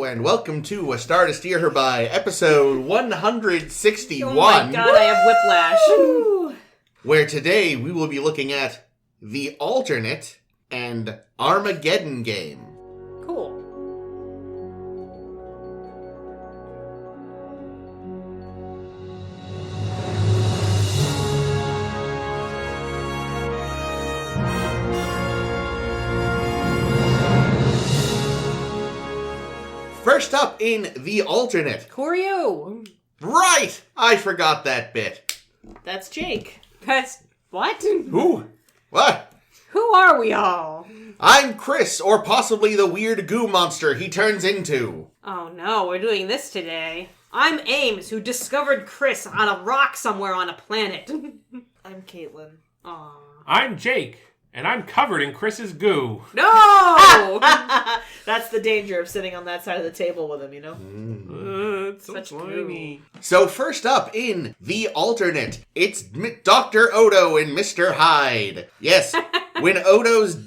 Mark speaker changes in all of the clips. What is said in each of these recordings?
Speaker 1: and welcome to A Star to Steer Her By, episode 161.
Speaker 2: Oh my god, I have whiplash.
Speaker 3: Woo!
Speaker 1: Where today we will be looking at The Alternate and Armageddon Game.
Speaker 2: Cool.
Speaker 1: First up in The Alternate.
Speaker 2: Koryu.
Speaker 1: Right! I forgot that bit.
Speaker 3: That's Jake.
Speaker 2: That's... what?
Speaker 1: Who? What?
Speaker 2: Who are we all?
Speaker 1: I'm Chris, or possibly the weird goo monster he turns into.
Speaker 2: Oh no, we're doing this today. I'm Ames, who discovered Chris on a rock somewhere on a planet.
Speaker 3: I'm Caitlin.
Speaker 2: Aww.
Speaker 4: I'm Jake, and I'm covered in Chris's goo.
Speaker 2: No!
Speaker 3: That's the danger of sitting on that side of the table with him, you know?
Speaker 4: It's so
Speaker 2: Such
Speaker 4: slimy.
Speaker 1: So first up in The Alternate, it's Dr. Odo and Mr. Hyde. Yes, when Odo's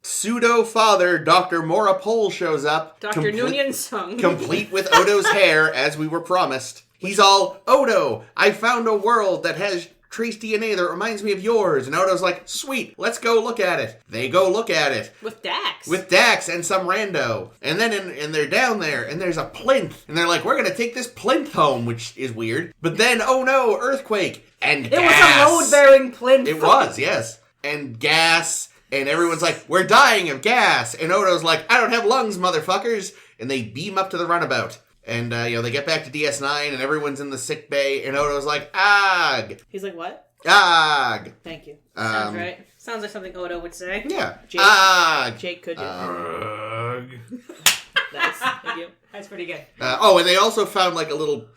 Speaker 1: pseudo-father, Dr. Morapole, shows up...
Speaker 2: Dr. Noonien Sung.
Speaker 1: complete with Odo's hair, as we were promised. He's all, Odo, I found a world that has trace DNA that reminds me of yours. And Odo's like, sweet, let's go look at it. They go look at it.
Speaker 2: With Dax.
Speaker 1: With Dax and some rando. And then and they're down there, and there's a plinth. And they're like, we're gonna take this plinth home, which is weird. But then, oh no, earthquake. And
Speaker 2: It
Speaker 1: gas.
Speaker 2: was a load-bearing plinth.
Speaker 1: It was, yes. And gas. And everyone's like, we're dying of gas. And Odo's like, I don't have lungs, motherfuckers. And they beam up to the runabout. And, they get back to DS9, and everyone's in the sick bay, and Odo's like, Ag!
Speaker 3: He's like, what?
Speaker 1: Ag!
Speaker 3: Thank you.
Speaker 2: Sounds right. Sounds like something Odo would say.
Speaker 1: Yeah.
Speaker 3: Jake.
Speaker 1: Ag!
Speaker 3: Jake, could you?
Speaker 4: Ugh.
Speaker 3: Nice. Thank you.
Speaker 2: That's pretty good.
Speaker 1: And they also found, like, a little,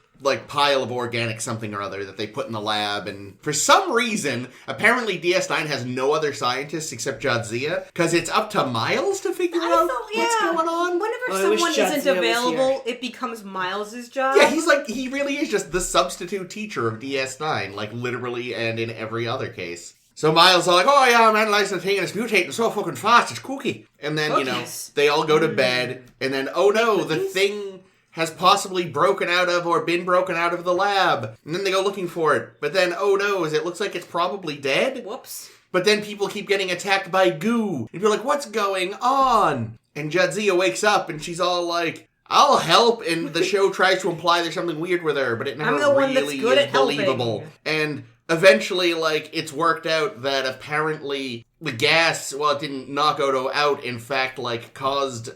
Speaker 1: pile of organic something or other that they put in the lab, and for some reason, apparently DS9 has no other scientists except Jadzia, because it's up to Miles to figure out what's going on.
Speaker 2: Whenever
Speaker 3: I wish
Speaker 2: someone
Speaker 3: Jadzia
Speaker 2: isn't
Speaker 3: was
Speaker 2: available,
Speaker 3: here.
Speaker 2: it becomes Miles' job.
Speaker 1: Yeah, he really is just the substitute teacher of DS9, like, literally and in every other case. So Miles are like, oh yeah, I'm analyzing the thing and it's mutating so fucking fast, it's kooky. And then,
Speaker 2: Cookies.
Speaker 1: they all go to bed, and then, oh no, the thing has possibly broken out of or been broken out of the lab. And then they go looking for it. But then, oh no, it looks like it's probably dead.
Speaker 2: Whoops.
Speaker 1: But then people keep getting attacked by goo. And you're like, what's going on? And Jadzia wakes up and she's all like, I'll help. And the show tries to imply there's something weird with her, but it never
Speaker 2: I'm the one that's
Speaker 1: really
Speaker 2: good
Speaker 1: is
Speaker 2: at helping.
Speaker 1: believable. And eventually, it's worked out that apparently the gas, it didn't knock Odo out, in fact, caused,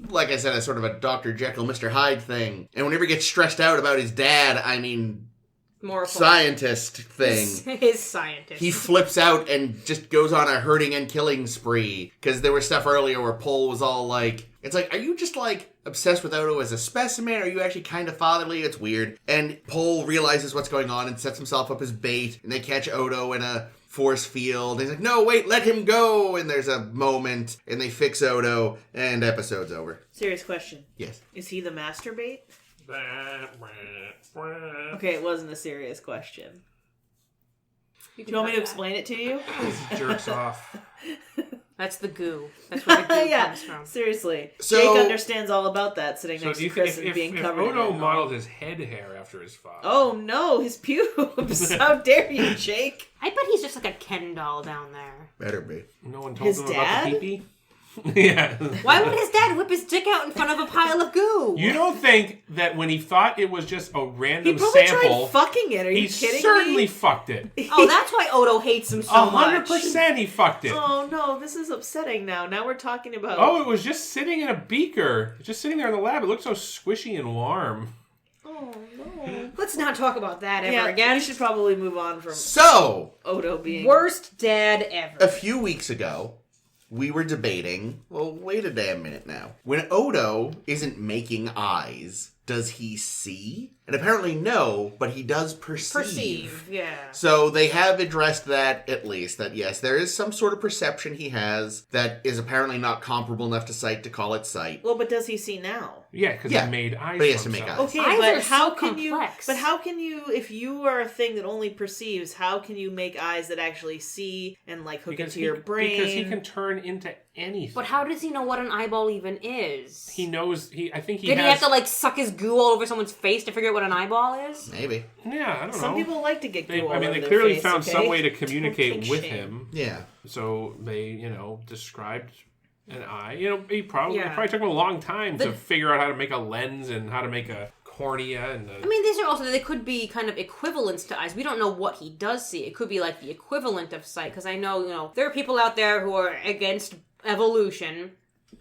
Speaker 1: like I said, a sort of a Dr. Jekyll, Mr. Hyde thing. And whenever he gets stressed out about his dad,
Speaker 2: More
Speaker 1: scientist thing,
Speaker 2: His scientist.
Speaker 1: he flips out and just goes on a hurting and killing spree. Because there was stuff earlier where Pole was all like, it's like, are you just obsessed with Odo as a specimen? Or are you actually kind of fatherly? It's weird. And Pole realizes what's going on and sets himself up as bait. And they catch Odo in a force field. And he's like, no, wait, let him go. And there's a moment. And they fix Odo. And episode's over.
Speaker 3: Serious question.
Speaker 1: Yes.
Speaker 3: Is he the masturbate? Okay, it wasn't a serious question. Do you want me to explain it to you?
Speaker 4: Jerks off.
Speaker 2: That's the goo. That's where the goo
Speaker 3: Yeah,
Speaker 2: comes from.
Speaker 3: seriously.
Speaker 1: So-
Speaker 3: Jake understands all about that, sitting
Speaker 4: So
Speaker 3: next
Speaker 4: do you
Speaker 3: to
Speaker 4: think
Speaker 3: Chris and
Speaker 4: if
Speaker 3: being covered in
Speaker 4: Odo
Speaker 3: it.
Speaker 4: modeled his head hair after his father?
Speaker 3: Oh no, his pubes! How dare you, Jake?
Speaker 2: I bet he's just like a Ken doll down there.
Speaker 1: Better be.
Speaker 4: No one told
Speaker 3: His
Speaker 4: him
Speaker 3: dad?
Speaker 4: about the pee-pee? Yeah.
Speaker 2: Why would his dad whip his dick out in front of a pile of goo?
Speaker 4: You don't think that when he thought it was just a
Speaker 3: He
Speaker 4: random
Speaker 3: probably
Speaker 4: sample,
Speaker 3: tried fucking it. Are
Speaker 4: he
Speaker 3: you kidding
Speaker 4: certainly
Speaker 3: me?
Speaker 4: fucked it.
Speaker 2: Oh, that's why Odo hates him so much.
Speaker 4: 100% he fucked it.
Speaker 3: Oh no, this is upsetting now. Now we're talking about...
Speaker 4: Oh, it was just sitting in a beaker. Just sitting there in the lab. It looked so squishy and warm.
Speaker 3: Oh no.
Speaker 2: Let's not talk about that ever
Speaker 3: Yeah,
Speaker 2: again.
Speaker 3: we should probably move on from
Speaker 1: So,
Speaker 3: Odo being...
Speaker 2: Worst dad ever.
Speaker 1: a few weeks ago, we were debating, well, wait a damn minute now. When Odo isn't making eyes, does he see? And apparently no, but he does perceive.
Speaker 2: Yeah.
Speaker 1: So they have addressed that, at least, that yes, there is some sort of perception he has that is apparently not comparable enough to sight to call it sight.
Speaker 3: Well, but does he see now?
Speaker 4: Yeah, because
Speaker 1: Yeah,
Speaker 4: he made eyes
Speaker 1: but he has
Speaker 4: for
Speaker 1: to make
Speaker 4: himself.
Speaker 1: eyes.
Speaker 3: Okay,
Speaker 2: Eyes
Speaker 3: but
Speaker 2: are
Speaker 3: how
Speaker 2: so
Speaker 3: can
Speaker 2: complex.
Speaker 3: you... But how can you... If you are a thing that only perceives, how can you make eyes that actually see and, hook into your brain?
Speaker 4: Because he can turn into anything.
Speaker 2: But how does he know what an eyeball even is?
Speaker 4: He knows. I think he
Speaker 2: Did
Speaker 4: has...
Speaker 2: he have to, like, suck his goo all over someone's face to figure out what an eyeball is?
Speaker 1: Maybe.
Speaker 4: Yeah, I don't know.
Speaker 3: Some people like to get goo all over
Speaker 4: they
Speaker 3: their
Speaker 4: clearly
Speaker 3: face,
Speaker 4: found
Speaker 3: okay?
Speaker 4: some way to communicate
Speaker 3: Kink
Speaker 4: with
Speaker 3: shame.
Speaker 4: him.
Speaker 1: Yeah.
Speaker 4: So they, described an eye. It probably took him a long time
Speaker 2: The-
Speaker 4: to figure out how to make a lens and how to make a cornea and
Speaker 2: I mean, these are also, they could be kind of equivalents to eyes. We don't know what he does see. It could be like the equivalent of sight, because I know, there are people out there who are against evolution.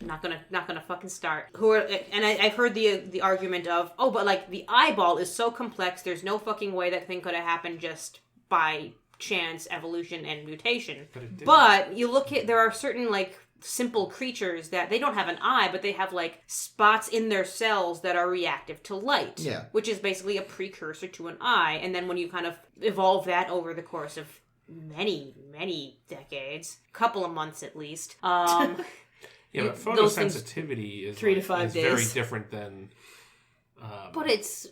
Speaker 2: Not gonna fucking start. Who are, and I've heard the argument of, but like the eyeball is so complex, there's no fucking way that thing could have happened just by chance, evolution, and mutation. But you look at, there are certain like simple creatures that they don't have an eye, but they have like spots in their cells that are reactive to light.
Speaker 1: Yeah.
Speaker 2: Which is basically a precursor to an eye. And then when you kind of evolve that over the course of many decades, couple of months at least,
Speaker 4: but
Speaker 2: those things-
Speaker 4: photosensitivity is
Speaker 3: 3 to 5
Speaker 4: is very
Speaker 3: days.
Speaker 4: different than.
Speaker 2: but it's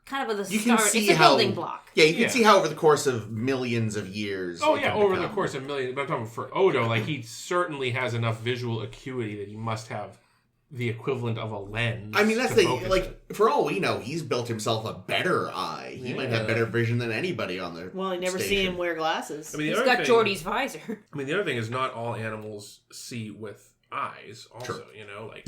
Speaker 2: kind of the
Speaker 1: You can
Speaker 2: start.
Speaker 1: see
Speaker 2: It's a
Speaker 1: how
Speaker 2: building block.
Speaker 1: Yeah, you can see how over the course of millions of years.
Speaker 4: Oh
Speaker 1: it
Speaker 4: yeah,
Speaker 1: can
Speaker 4: over the
Speaker 1: become-
Speaker 4: course of millions. But I'm talking for Odo, like he certainly has enough visual acuity that he must have the equivalent of a lens.
Speaker 1: I mean, that's
Speaker 4: to focus it.
Speaker 1: for all we know, he's built himself a better eye. He might have better vision than anybody on the
Speaker 3: Well, I never
Speaker 1: station.
Speaker 3: see him wear glasses.
Speaker 4: I mean, the
Speaker 2: He's
Speaker 4: other
Speaker 2: got
Speaker 4: thing,
Speaker 2: Geordie's visor.
Speaker 4: I mean, the other thing is not all animals see with eyes. Also,
Speaker 1: Sure.
Speaker 4: like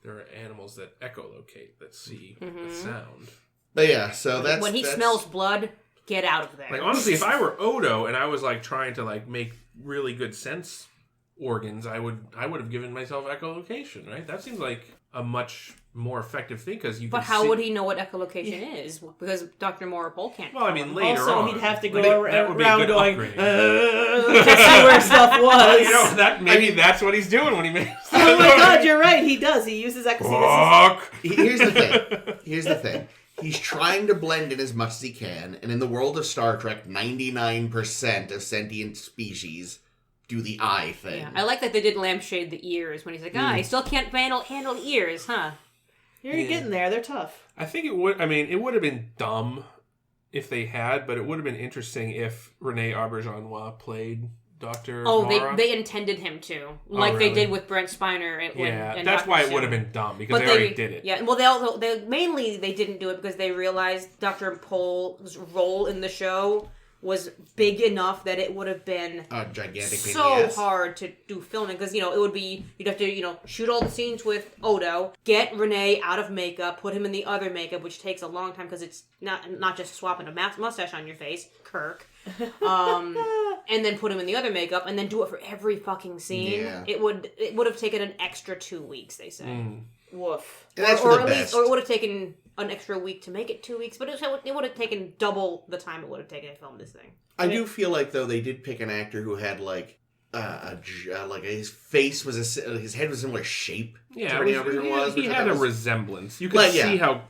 Speaker 4: there are animals that echolocate that see with sound.
Speaker 1: But yeah, so that's...
Speaker 2: When he
Speaker 1: that's-
Speaker 2: smells blood, get out of there.
Speaker 4: Like honestly, if I were Odo and I was like trying to like make really good sense organs, I would have given myself echolocation, right? That seems like a much more effective thing because you.
Speaker 2: But
Speaker 4: can
Speaker 2: how
Speaker 4: see...
Speaker 2: would he know what echolocation is? Because Dr. Morapole can't.
Speaker 4: Well, I mean, later
Speaker 3: Also,
Speaker 4: on,
Speaker 3: he'd have to go
Speaker 4: Like, that would be a
Speaker 3: around
Speaker 4: good
Speaker 3: going,
Speaker 4: upgrade.
Speaker 3: to see where stuff was.
Speaker 4: Maybe that's what he's doing when he makes.
Speaker 3: Oh my god, you're right. He does. He uses echolocation.
Speaker 4: Fuck.
Speaker 1: Here's the thing. Here's the thing. He's trying to blend in as much as he can, and in the world of Star Trek, 99% of sentient species do the eye thing.
Speaker 2: Yeah, I like that they did lampshade the ears when he's like, I still can't handle ears, huh?
Speaker 3: You're getting there. They're tough.
Speaker 4: I think it would. I mean, it would have been dumb if they had, but it would have been interesting if Rene Auberjonois played Dr.
Speaker 2: Oh,
Speaker 4: Mara.
Speaker 2: they intended him to, like
Speaker 4: really?
Speaker 2: they did with Brent Spiner.
Speaker 4: Yeah, that's why it would have been dumb because they already did it.
Speaker 2: Yeah, well, they mainly they didn't do it because they realized Dr. Pohl's role in the show was big enough that it would have been
Speaker 1: A gigantic pain in
Speaker 2: so
Speaker 1: the ass.
Speaker 2: hard to do filming because it would be you'd have to shoot all the scenes with Odo, get Renee out of makeup, put him in the other makeup, which takes a long time because it's not just swapping a mustache on your face, Kirk, and then put him in the other makeup and then do it for every fucking scene.
Speaker 1: Yeah.
Speaker 2: It would have taken an extra 2 weeks, they say.
Speaker 3: Woof.
Speaker 1: And that's
Speaker 2: or
Speaker 1: for the
Speaker 2: at
Speaker 1: best.
Speaker 2: least, or it would have taken an extra week to make it 2 weeks, but it would have taken double the time it would have taken to film this thing.
Speaker 1: I do feel like, though, they did pick an actor who had, like his face was his head was a similar shape to Rene Auberjonois was.
Speaker 4: He
Speaker 1: which I
Speaker 4: had
Speaker 1: thought
Speaker 4: a
Speaker 1: was-
Speaker 4: resemblance. You could
Speaker 1: Like,
Speaker 4: see how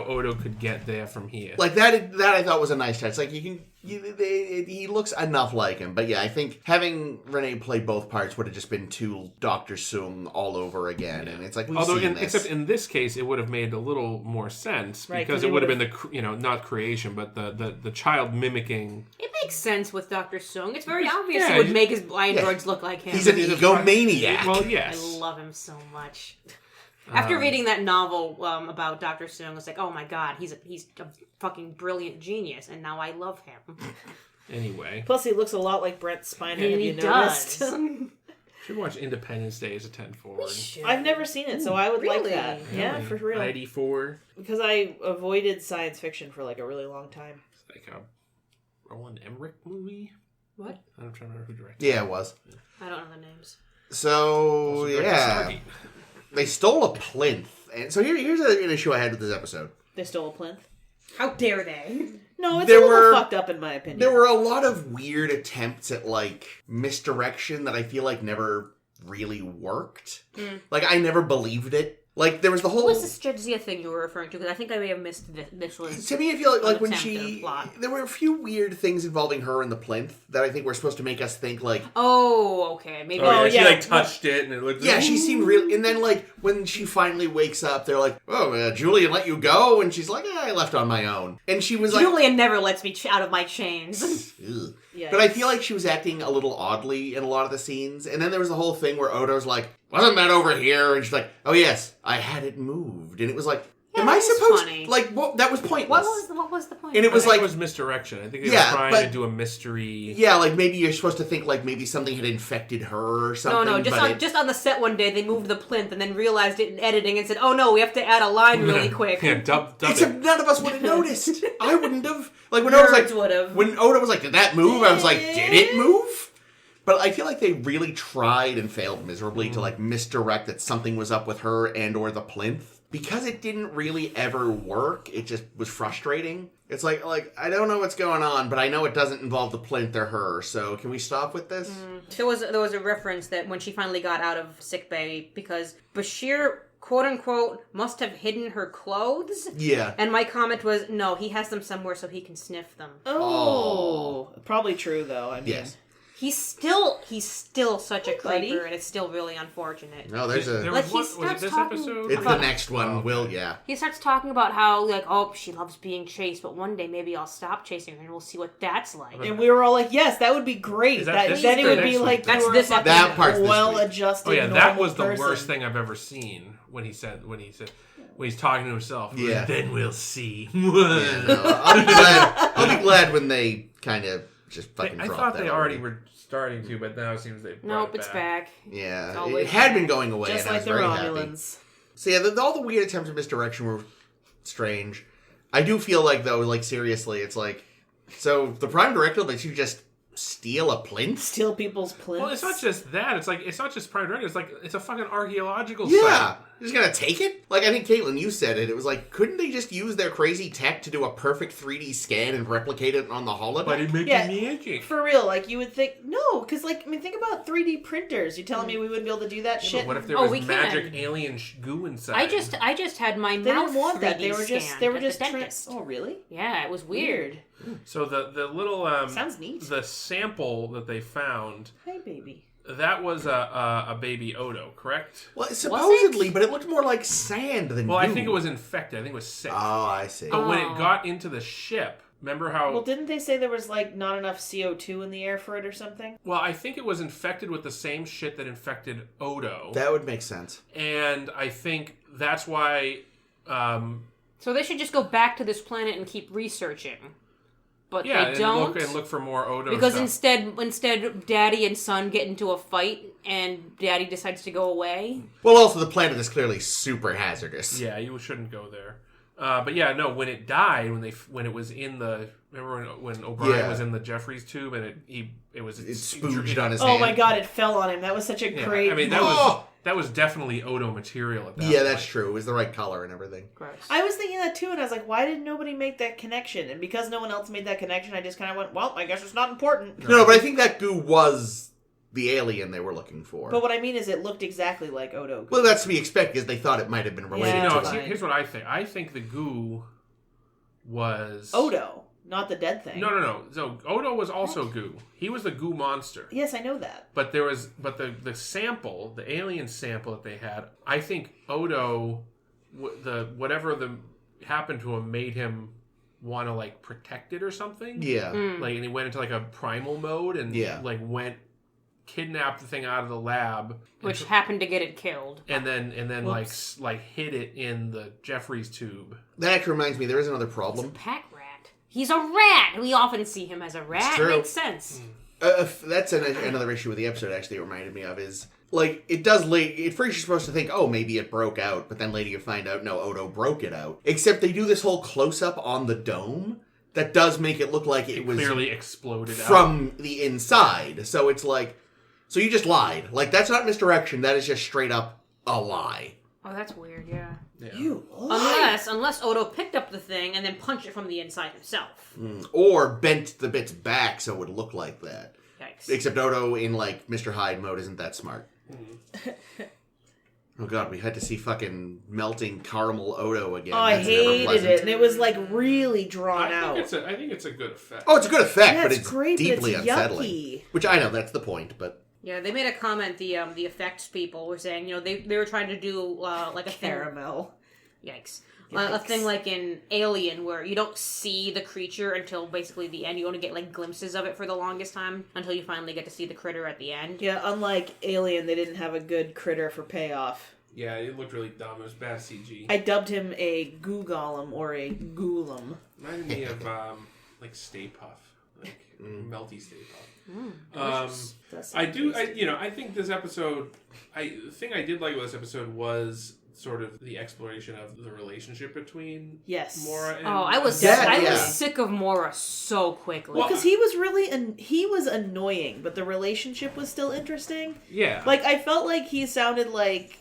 Speaker 4: Odo could get there from here.
Speaker 1: Like that I thought was a nice touch. Like he looks enough like him. But yeah, I think having Renee play both parts would have just been too Dr. Soong all over again. And it's like we've seen this.
Speaker 4: Except in this case, it would have made a little more sense
Speaker 3: Right,
Speaker 4: because
Speaker 3: 'cause
Speaker 4: it
Speaker 3: it
Speaker 4: would have been the not creation, but the child mimicking.
Speaker 2: It makes sense with Dr. Soong. It's very obvious
Speaker 4: Yeah,
Speaker 2: he would
Speaker 4: he's-
Speaker 2: make his blind
Speaker 1: yeah.
Speaker 2: droids look like him.
Speaker 1: He's an egomaniac.
Speaker 4: Well,
Speaker 2: I
Speaker 4: yes.
Speaker 2: love him so much. After reading that novel about Dr. Soong, I was like, oh my god, he's a fucking brilliant genius, and now I love him.
Speaker 4: Anyway,
Speaker 3: Plus, he looks a lot like Brent Spiner.
Speaker 2: And
Speaker 3: Have
Speaker 2: he
Speaker 3: you noticed?
Speaker 2: does.
Speaker 4: should watch Independence Day as a 10 forward.
Speaker 3: I've never seen it, so I would like
Speaker 2: really?
Speaker 3: that. Yeah, for real.
Speaker 4: 94.
Speaker 3: Because I avoided science fiction for like a really long time.
Speaker 4: It's like a Roland Emmerich movie.
Speaker 2: What?
Speaker 4: I'm trying to remember who directed.
Speaker 1: Yeah, it was.
Speaker 2: I don't know the names.
Speaker 1: So
Speaker 4: Also directed
Speaker 1: yeah,
Speaker 4: Stargate.
Speaker 1: they stole a plinth, and so here's an issue I had with this episode.
Speaker 3: They stole a plinth.
Speaker 2: How dare they?
Speaker 3: No, it's
Speaker 1: There
Speaker 3: a little
Speaker 1: were-
Speaker 3: fucked up in my opinion.
Speaker 1: There were a lot of weird attempts at like misdirection that I feel like never really worked. Like I never believed it Like, there was the whole...
Speaker 2: What was the Jadzia thing you were referring to? Because I think I may have missed this was...
Speaker 1: To me, I feel like when
Speaker 2: attempted plot.
Speaker 1: there were a few weird things involving her and the plinth that I think were supposed to make us think, like...
Speaker 2: Oh, okay. Maybe.
Speaker 4: Oh, yeah, she,
Speaker 3: yeah.
Speaker 4: like, touched it, and it looked...
Speaker 1: Yeah, she seemed real... And then, like, when she finally wakes up, they're like, oh, Julian let you go? And she's like, I left on my own. And she was like...
Speaker 2: Julian never lets me out of my chains.
Speaker 1: Ugh.
Speaker 3: Yeah,
Speaker 1: But I feel like she was acting a little oddly in a lot of the scenes. And then there was the whole thing where Odo's like, wasn't that over here? And she's like, oh yes, I had it moved. And it was like,
Speaker 2: Yeah,
Speaker 1: am
Speaker 2: that
Speaker 1: I
Speaker 2: is
Speaker 1: supposed...
Speaker 2: funny.
Speaker 1: Like, that was pointless.
Speaker 2: What was the point?
Speaker 1: And it was
Speaker 4: I think
Speaker 1: like...
Speaker 4: it was misdirection. I think they
Speaker 1: Yeah,
Speaker 4: were trying
Speaker 1: but-
Speaker 4: to do a mystery...
Speaker 1: Yeah, like maybe you're supposed to think like maybe something had infected her or something.
Speaker 2: No, just on the set one day they moved the plinth and then realized it in editing and said, "Oh no, we have to add a line really quick."
Speaker 4: Yeah, dub
Speaker 1: Except
Speaker 4: it.
Speaker 1: none of us would have noticed. I wouldn't have. Like when Oda was
Speaker 2: Nerds would've.
Speaker 1: like, when Oda was like, "Did that move?" I was like, "Did it move?" But I feel like they really tried and failed miserably to like misdirect that something was up with her and or the plinth. Because it didn't really ever work, it just was frustrating. It's like I don't know what's going on, but I know it doesn't involve the plinth or her. So can we stop with this?
Speaker 2: There was a reference that when she finally got out of sickbay, because Bashir, quote unquote, must have hidden her clothes.
Speaker 1: Yeah.
Speaker 2: And my comment was, no, he has them somewhere so he can sniff them.
Speaker 3: Oh, probably true though. I mean,
Speaker 1: Yes.
Speaker 2: He's still such a
Speaker 3: buddy.
Speaker 2: creeper, and it's still really unfortunate.
Speaker 1: No, there's a.
Speaker 4: There
Speaker 2: Like,
Speaker 4: was
Speaker 2: he
Speaker 4: one, was it
Speaker 2: starts
Speaker 4: this
Speaker 2: talking
Speaker 4: episode?
Speaker 1: It's the next one.
Speaker 4: Oh,
Speaker 1: Will
Speaker 4: okay.
Speaker 1: yeah.
Speaker 2: He starts talking about how, like, oh, she loves being chased, but one day maybe I'll stop chasing her and we'll see what that's like.
Speaker 3: and we were all like, "Yes, that would be great."
Speaker 4: Is that this
Speaker 3: Then it
Speaker 4: or
Speaker 3: would
Speaker 4: next
Speaker 3: be
Speaker 4: week?
Speaker 3: like
Speaker 2: That's
Speaker 3: you were
Speaker 2: this
Speaker 3: fucking
Speaker 1: That part's this week.
Speaker 3: well-adjusted.
Speaker 4: Oh yeah, that
Speaker 3: normal
Speaker 4: was the
Speaker 3: person.
Speaker 4: worst thing I've ever seen when he's talking to himself.
Speaker 1: Yeah.
Speaker 4: Then we'll see.
Speaker 1: Yeah, no, I'll be glad when they kind of just fucking
Speaker 4: I
Speaker 1: drop
Speaker 4: thought
Speaker 1: that
Speaker 4: they already were starting to, but now it seems they've brought
Speaker 2: Nope,
Speaker 4: it
Speaker 2: it's back.
Speaker 1: Yeah,
Speaker 2: It's
Speaker 1: it
Speaker 2: always
Speaker 1: had
Speaker 2: back.
Speaker 1: been going away,
Speaker 3: Just
Speaker 1: and
Speaker 3: like
Speaker 1: I
Speaker 3: the
Speaker 1: was very happy.
Speaker 3: Romulans.
Speaker 1: So yeah, all the weird attempts at misdirection were strange. I do feel like though, like seriously, it's like, so the Prime Directive lets you just steal a plinth?
Speaker 3: Steal people's plinths.
Speaker 4: Well, it's not just that. It's not just Prime Directive. It's a fucking archaeological
Speaker 1: Yeah,
Speaker 4: site.
Speaker 1: you're just gonna take it? Like I think Caitlin, you said it. It was like, couldn't they just use their crazy tech to do a perfect 3D scan and replicate it on the holodeck?
Speaker 4: But it makes
Speaker 3: Yeah.
Speaker 4: magic.
Speaker 3: For real, like you would think no, because like I mean, think about 3D printers. You're telling me we wouldn't be able to do that
Speaker 4: Yeah,
Speaker 3: shit?
Speaker 4: but what if there
Speaker 2: Oh,
Speaker 4: was
Speaker 2: we
Speaker 4: magic
Speaker 2: can.
Speaker 4: alien goo inside?
Speaker 2: I just had my
Speaker 3: They
Speaker 2: mouth
Speaker 3: didn't want that.
Speaker 2: 3D
Speaker 3: They were just
Speaker 2: scanned
Speaker 3: they were
Speaker 2: at
Speaker 3: just
Speaker 2: the dentist.
Speaker 3: Oh really?
Speaker 2: Yeah, it was weird.
Speaker 4: So the little
Speaker 3: Sounds neat.
Speaker 4: the sample that they found,
Speaker 3: Hey baby.
Speaker 4: that was a baby Odo, correct?
Speaker 1: Well, supposedly, but it looked more like sand than
Speaker 4: Well, I
Speaker 1: goo.
Speaker 4: think it was infected. I think it was sick.
Speaker 1: Oh, I see.
Speaker 4: But when
Speaker 2: Oh.
Speaker 4: it got into the ship, remember how?
Speaker 3: Well, didn't they say there was like not enough CO2 in the air for it or something?
Speaker 4: Well, I think it was infected with the same shit that infected Odo,
Speaker 1: That would make sense.
Speaker 4: and I think that's why.
Speaker 2: So they should just go back to this planet and keep researching. But
Speaker 4: Yeah,
Speaker 2: they don't.
Speaker 4: and look for more Odo
Speaker 2: because
Speaker 4: stuff.
Speaker 2: instead Daddy and son get into a fight and Daddy decides to go away.
Speaker 1: Well, also, the planet is clearly super hazardous.
Speaker 4: Yeah, you shouldn't go there. But yeah, no. When it died, when it was in the, remember when O'Brien
Speaker 1: Yeah.
Speaker 4: was in the Jeffries tube and it was
Speaker 1: It spooged on his
Speaker 3: Oh
Speaker 1: hand.
Speaker 3: my god, it fell on him. That was such a
Speaker 4: Yeah,
Speaker 3: great.
Speaker 4: I mean that was definitely Odo material at that.
Speaker 1: Yeah,
Speaker 4: point.
Speaker 1: that's true. It was the right color and everything.
Speaker 2: Gross.
Speaker 3: I was thinking that too, and I was like, why did nobody make that connection? And because no one else made that connection, I just kind of went, well, I guess it's not important.
Speaker 1: No, but I think that goo was the alien they were looking for.
Speaker 3: But what I mean is, it looked exactly like Odo.
Speaker 1: Well, that's to be expected because they thought it might have been related
Speaker 3: Yeah,
Speaker 1: to
Speaker 4: No,
Speaker 1: it.
Speaker 3: fine.
Speaker 4: here's what I think. I think the goo was
Speaker 3: Odo, not the dead thing.
Speaker 4: No. So Odo was also goo. He was the goo monster.
Speaker 3: Yes, I know that.
Speaker 4: But the sample, the alien sample that they had, I think Odo, whatever happened to him made him want to like protect it or something.
Speaker 1: Yeah.
Speaker 4: Like, and he went into like a primal mode and
Speaker 1: Yeah.
Speaker 4: like kidnapped the thing out of the lab,
Speaker 2: Which happened to get it killed.
Speaker 4: and then
Speaker 3: Whoops.
Speaker 4: like hid it in the Jeffries tube.
Speaker 1: That actually reminds me, there is another
Speaker 2: It's a
Speaker 1: problem.
Speaker 2: pack rat. He's a rat. We often see him as a rat.
Speaker 1: true.
Speaker 2: Makes sense.
Speaker 1: That's another issue with the episode, actually, it reminded me of, is, like, it does, at first you're supposed to think, oh, maybe it broke out, but then later you find out, no, Odo broke it out. Except they do this whole close-up on the dome that does make it look like it was
Speaker 4: Clearly exploded out.
Speaker 1: from the inside. So it's like, so you just lied. Like, that's not misdirection, that is just straight up a lie.
Speaker 2: Oh, that's weird, yeah.
Speaker 4: Yeah.
Speaker 3: You lied.
Speaker 2: Unless Odo picked up the thing and then punched it from the inside himself.
Speaker 1: Or bent the bits back so it would look like that.
Speaker 2: Yikes.
Speaker 1: Except Odo in, like, Mr. Hyde mode isn't that smart. Oh god, we had to see fucking melting caramel Odo again.
Speaker 3: Oh, I
Speaker 1: That's never
Speaker 3: hated
Speaker 1: pleasant.
Speaker 3: it, and it was like really drawn out.
Speaker 4: I think it's a good effect.
Speaker 1: Oh, it's a good effect,
Speaker 3: Yeah,
Speaker 1: but
Speaker 3: it's
Speaker 1: it's
Speaker 3: great, but
Speaker 1: deeply
Speaker 3: it's
Speaker 1: unsettling.
Speaker 3: yucky.
Speaker 1: Which I know, that's the point, but...
Speaker 2: Yeah, they made a comment, the effects people were saying, they were trying to do, like a thing.
Speaker 3: Caramel.
Speaker 2: Yikes. A
Speaker 3: Yikes.
Speaker 2: thing like in Alien where you don't see the creature until basically the end. You only get like glimpses of it for the longest time until you finally get to see the critter at the end.
Speaker 3: Yeah, unlike Alien, they didn't have a good critter for payoff.
Speaker 4: Yeah, it looked really dumb. It was bad CG.
Speaker 3: I dubbed him a goo golem or a ghoulam.
Speaker 4: Reminded me of like Stay Puff, like melty Stay Puff.
Speaker 3: That's
Speaker 4: I
Speaker 3: amazing.
Speaker 4: think this episode. The thing I did like about this episode was sort of the exploration of the relationship between
Speaker 3: Yes.
Speaker 4: Mora and...
Speaker 2: Oh, I was
Speaker 1: Yeah.
Speaker 2: sick of Mora so quickly.
Speaker 3: Well, because he was really he was annoying, but the relationship was still interesting.
Speaker 4: Yeah.
Speaker 3: Like I felt like he sounded like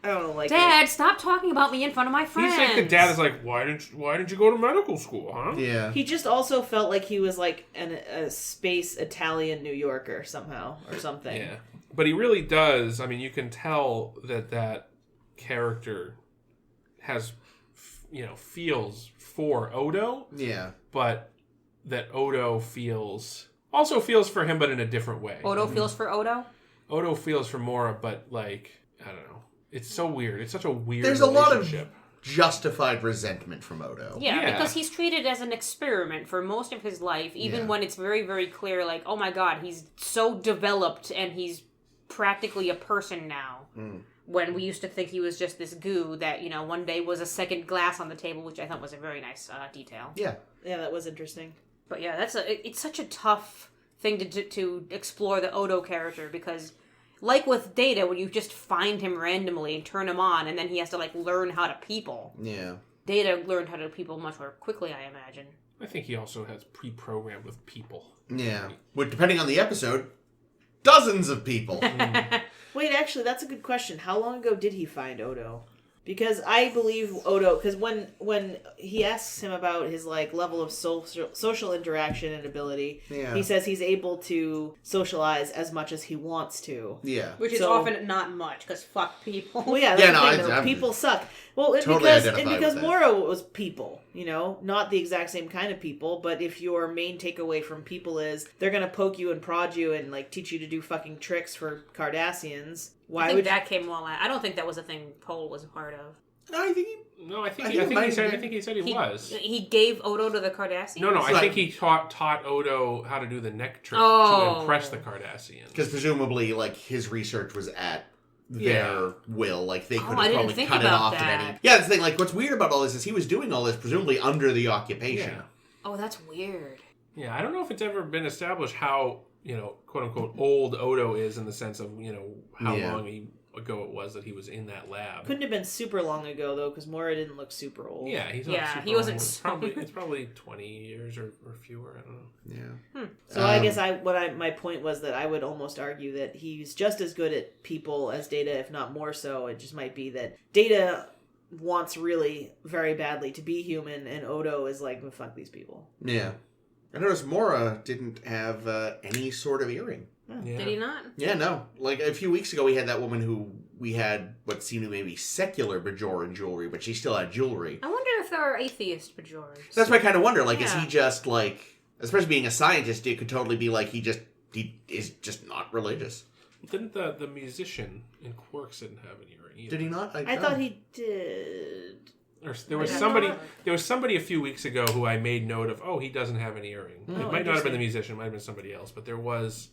Speaker 3: I don't know, like
Speaker 2: Dad, stop talking about me in front of my friends.
Speaker 4: He's like the dad is like, why didn't you go to medical school, huh?
Speaker 1: Yeah.
Speaker 3: He just also felt like he was like a space Italian New Yorker somehow or something.
Speaker 4: Yeah. But he really does. I mean, you can tell that character has, feels for Odo,
Speaker 1: Yeah.
Speaker 4: but that Odo also feels for him, but in a different way.
Speaker 2: Odo feels for Odo?
Speaker 4: Odo feels for Mora, but like, I don't know. It's so weird. It's such a weird
Speaker 1: There's a lot of
Speaker 4: relationship.
Speaker 1: justified resentment from Odo.
Speaker 2: Yeah,
Speaker 4: Yeah.
Speaker 2: because he's treated as an experiment for most of his life, even
Speaker 1: Yeah.
Speaker 2: when it's very, very clear, like, oh my god, he's so developed and he's practically a person now. When we used to think he was just this goo that, one day was a second glass on the table, which I thought was a very nice detail.
Speaker 1: Yeah.
Speaker 3: Yeah, that was interesting.
Speaker 2: But yeah, it's such a tough thing to explore the Odo character because, like with Data, when you just find him randomly and turn him on, and then he has to like learn how to people.
Speaker 1: Yeah.
Speaker 2: Data learned how to people much more quickly, I imagine.
Speaker 4: I think he also has pre-programmed with people.
Speaker 1: Yeah. But depending on the episode, dozens of people.
Speaker 3: Wait, actually, that's a good question. How long ago did he find Odo? Because I believe Odo, because when he asks him about his like level of social interaction and ability,
Speaker 1: Yeah.
Speaker 3: he says he's able to socialize as much as he wants to.
Speaker 1: Yeah.
Speaker 2: Which is
Speaker 3: So-
Speaker 2: often not much, because fuck people.
Speaker 3: Well, yeah, that's
Speaker 1: Yeah,
Speaker 3: the
Speaker 1: no,
Speaker 3: thing, though.
Speaker 1: I'm
Speaker 3: People suck. Well,
Speaker 1: totally
Speaker 3: because
Speaker 1: identify
Speaker 3: because
Speaker 1: with that.
Speaker 3: Mora was people, not the exact same kind of people. But if your main takeaway from people is they're gonna poke you and prod you and like teach you to do fucking tricks for Cardassians,
Speaker 2: I
Speaker 3: why
Speaker 2: think
Speaker 3: would
Speaker 2: that came well out. I don't think that was a thing Pohl was a part of.
Speaker 1: I think
Speaker 4: No, I think
Speaker 1: I
Speaker 4: he
Speaker 1: think it might
Speaker 4: said
Speaker 1: have been.
Speaker 4: he was.
Speaker 2: He gave Odo to the Cardassians?
Speaker 4: No,
Speaker 1: It's
Speaker 4: I
Speaker 1: like-
Speaker 4: think he taught Odo how to do the neck trick
Speaker 2: Oh.
Speaker 4: to impress the Cardassians.
Speaker 1: because presumably, like, his research was at their
Speaker 4: Yeah.
Speaker 1: will. Like, they could
Speaker 2: I
Speaker 1: have
Speaker 2: didn't
Speaker 1: probably
Speaker 2: think
Speaker 1: cut it
Speaker 2: about
Speaker 1: off at
Speaker 2: that.
Speaker 1: any... Yeah, that's the thing. Like, what's weird about all this is he was doing all this presumably under the occupation.
Speaker 4: Yeah.
Speaker 2: Oh, that's weird.
Speaker 4: Yeah, I don't know if it's ever been established how, quote unquote, old Odo is in the sense of, how
Speaker 1: Yeah.
Speaker 4: long ago it was that he was in that lab.
Speaker 3: couldn't have been super long ago though, because Mora didn't look super old.
Speaker 4: Yeah, he's not
Speaker 2: Yeah,
Speaker 4: super
Speaker 2: he wasn't
Speaker 4: old.
Speaker 2: so-
Speaker 4: It's probably 20 years or fewer. I don't know.
Speaker 1: Yeah.
Speaker 3: So I guess my point was that I would almost argue that he's just as good at people as Data, if not more so. It just might be that Data wants really very badly to be human, and Odo is like, well, fuck these people.
Speaker 1: Yeah. I noticed Mora didn't have any sort of earring.
Speaker 4: Yeah.
Speaker 2: Did he not?
Speaker 1: Yeah, no. Like, a few weeks ago, we had that woman who we had what seemed to maybe secular Bajoran jewelry, but she still had jewelry.
Speaker 2: I wonder if there are atheist Bajors.
Speaker 1: That's why I kind of wonder, like, is
Speaker 2: Yeah.
Speaker 1: he just, like... Especially being a scientist, it could totally be like he is just not religious.
Speaker 4: Didn't the musician in Quarks didn't have an earring either?
Speaker 1: Did he not?
Speaker 3: I thought he did.
Speaker 4: There was
Speaker 2: I don't
Speaker 4: somebody.
Speaker 2: know.
Speaker 4: There was somebody a few weeks ago who I made note of. Oh, he doesn't have an earring.
Speaker 3: Oh,
Speaker 4: It might not have been
Speaker 3: interesting.
Speaker 4: the musician. It might have been somebody else. But there was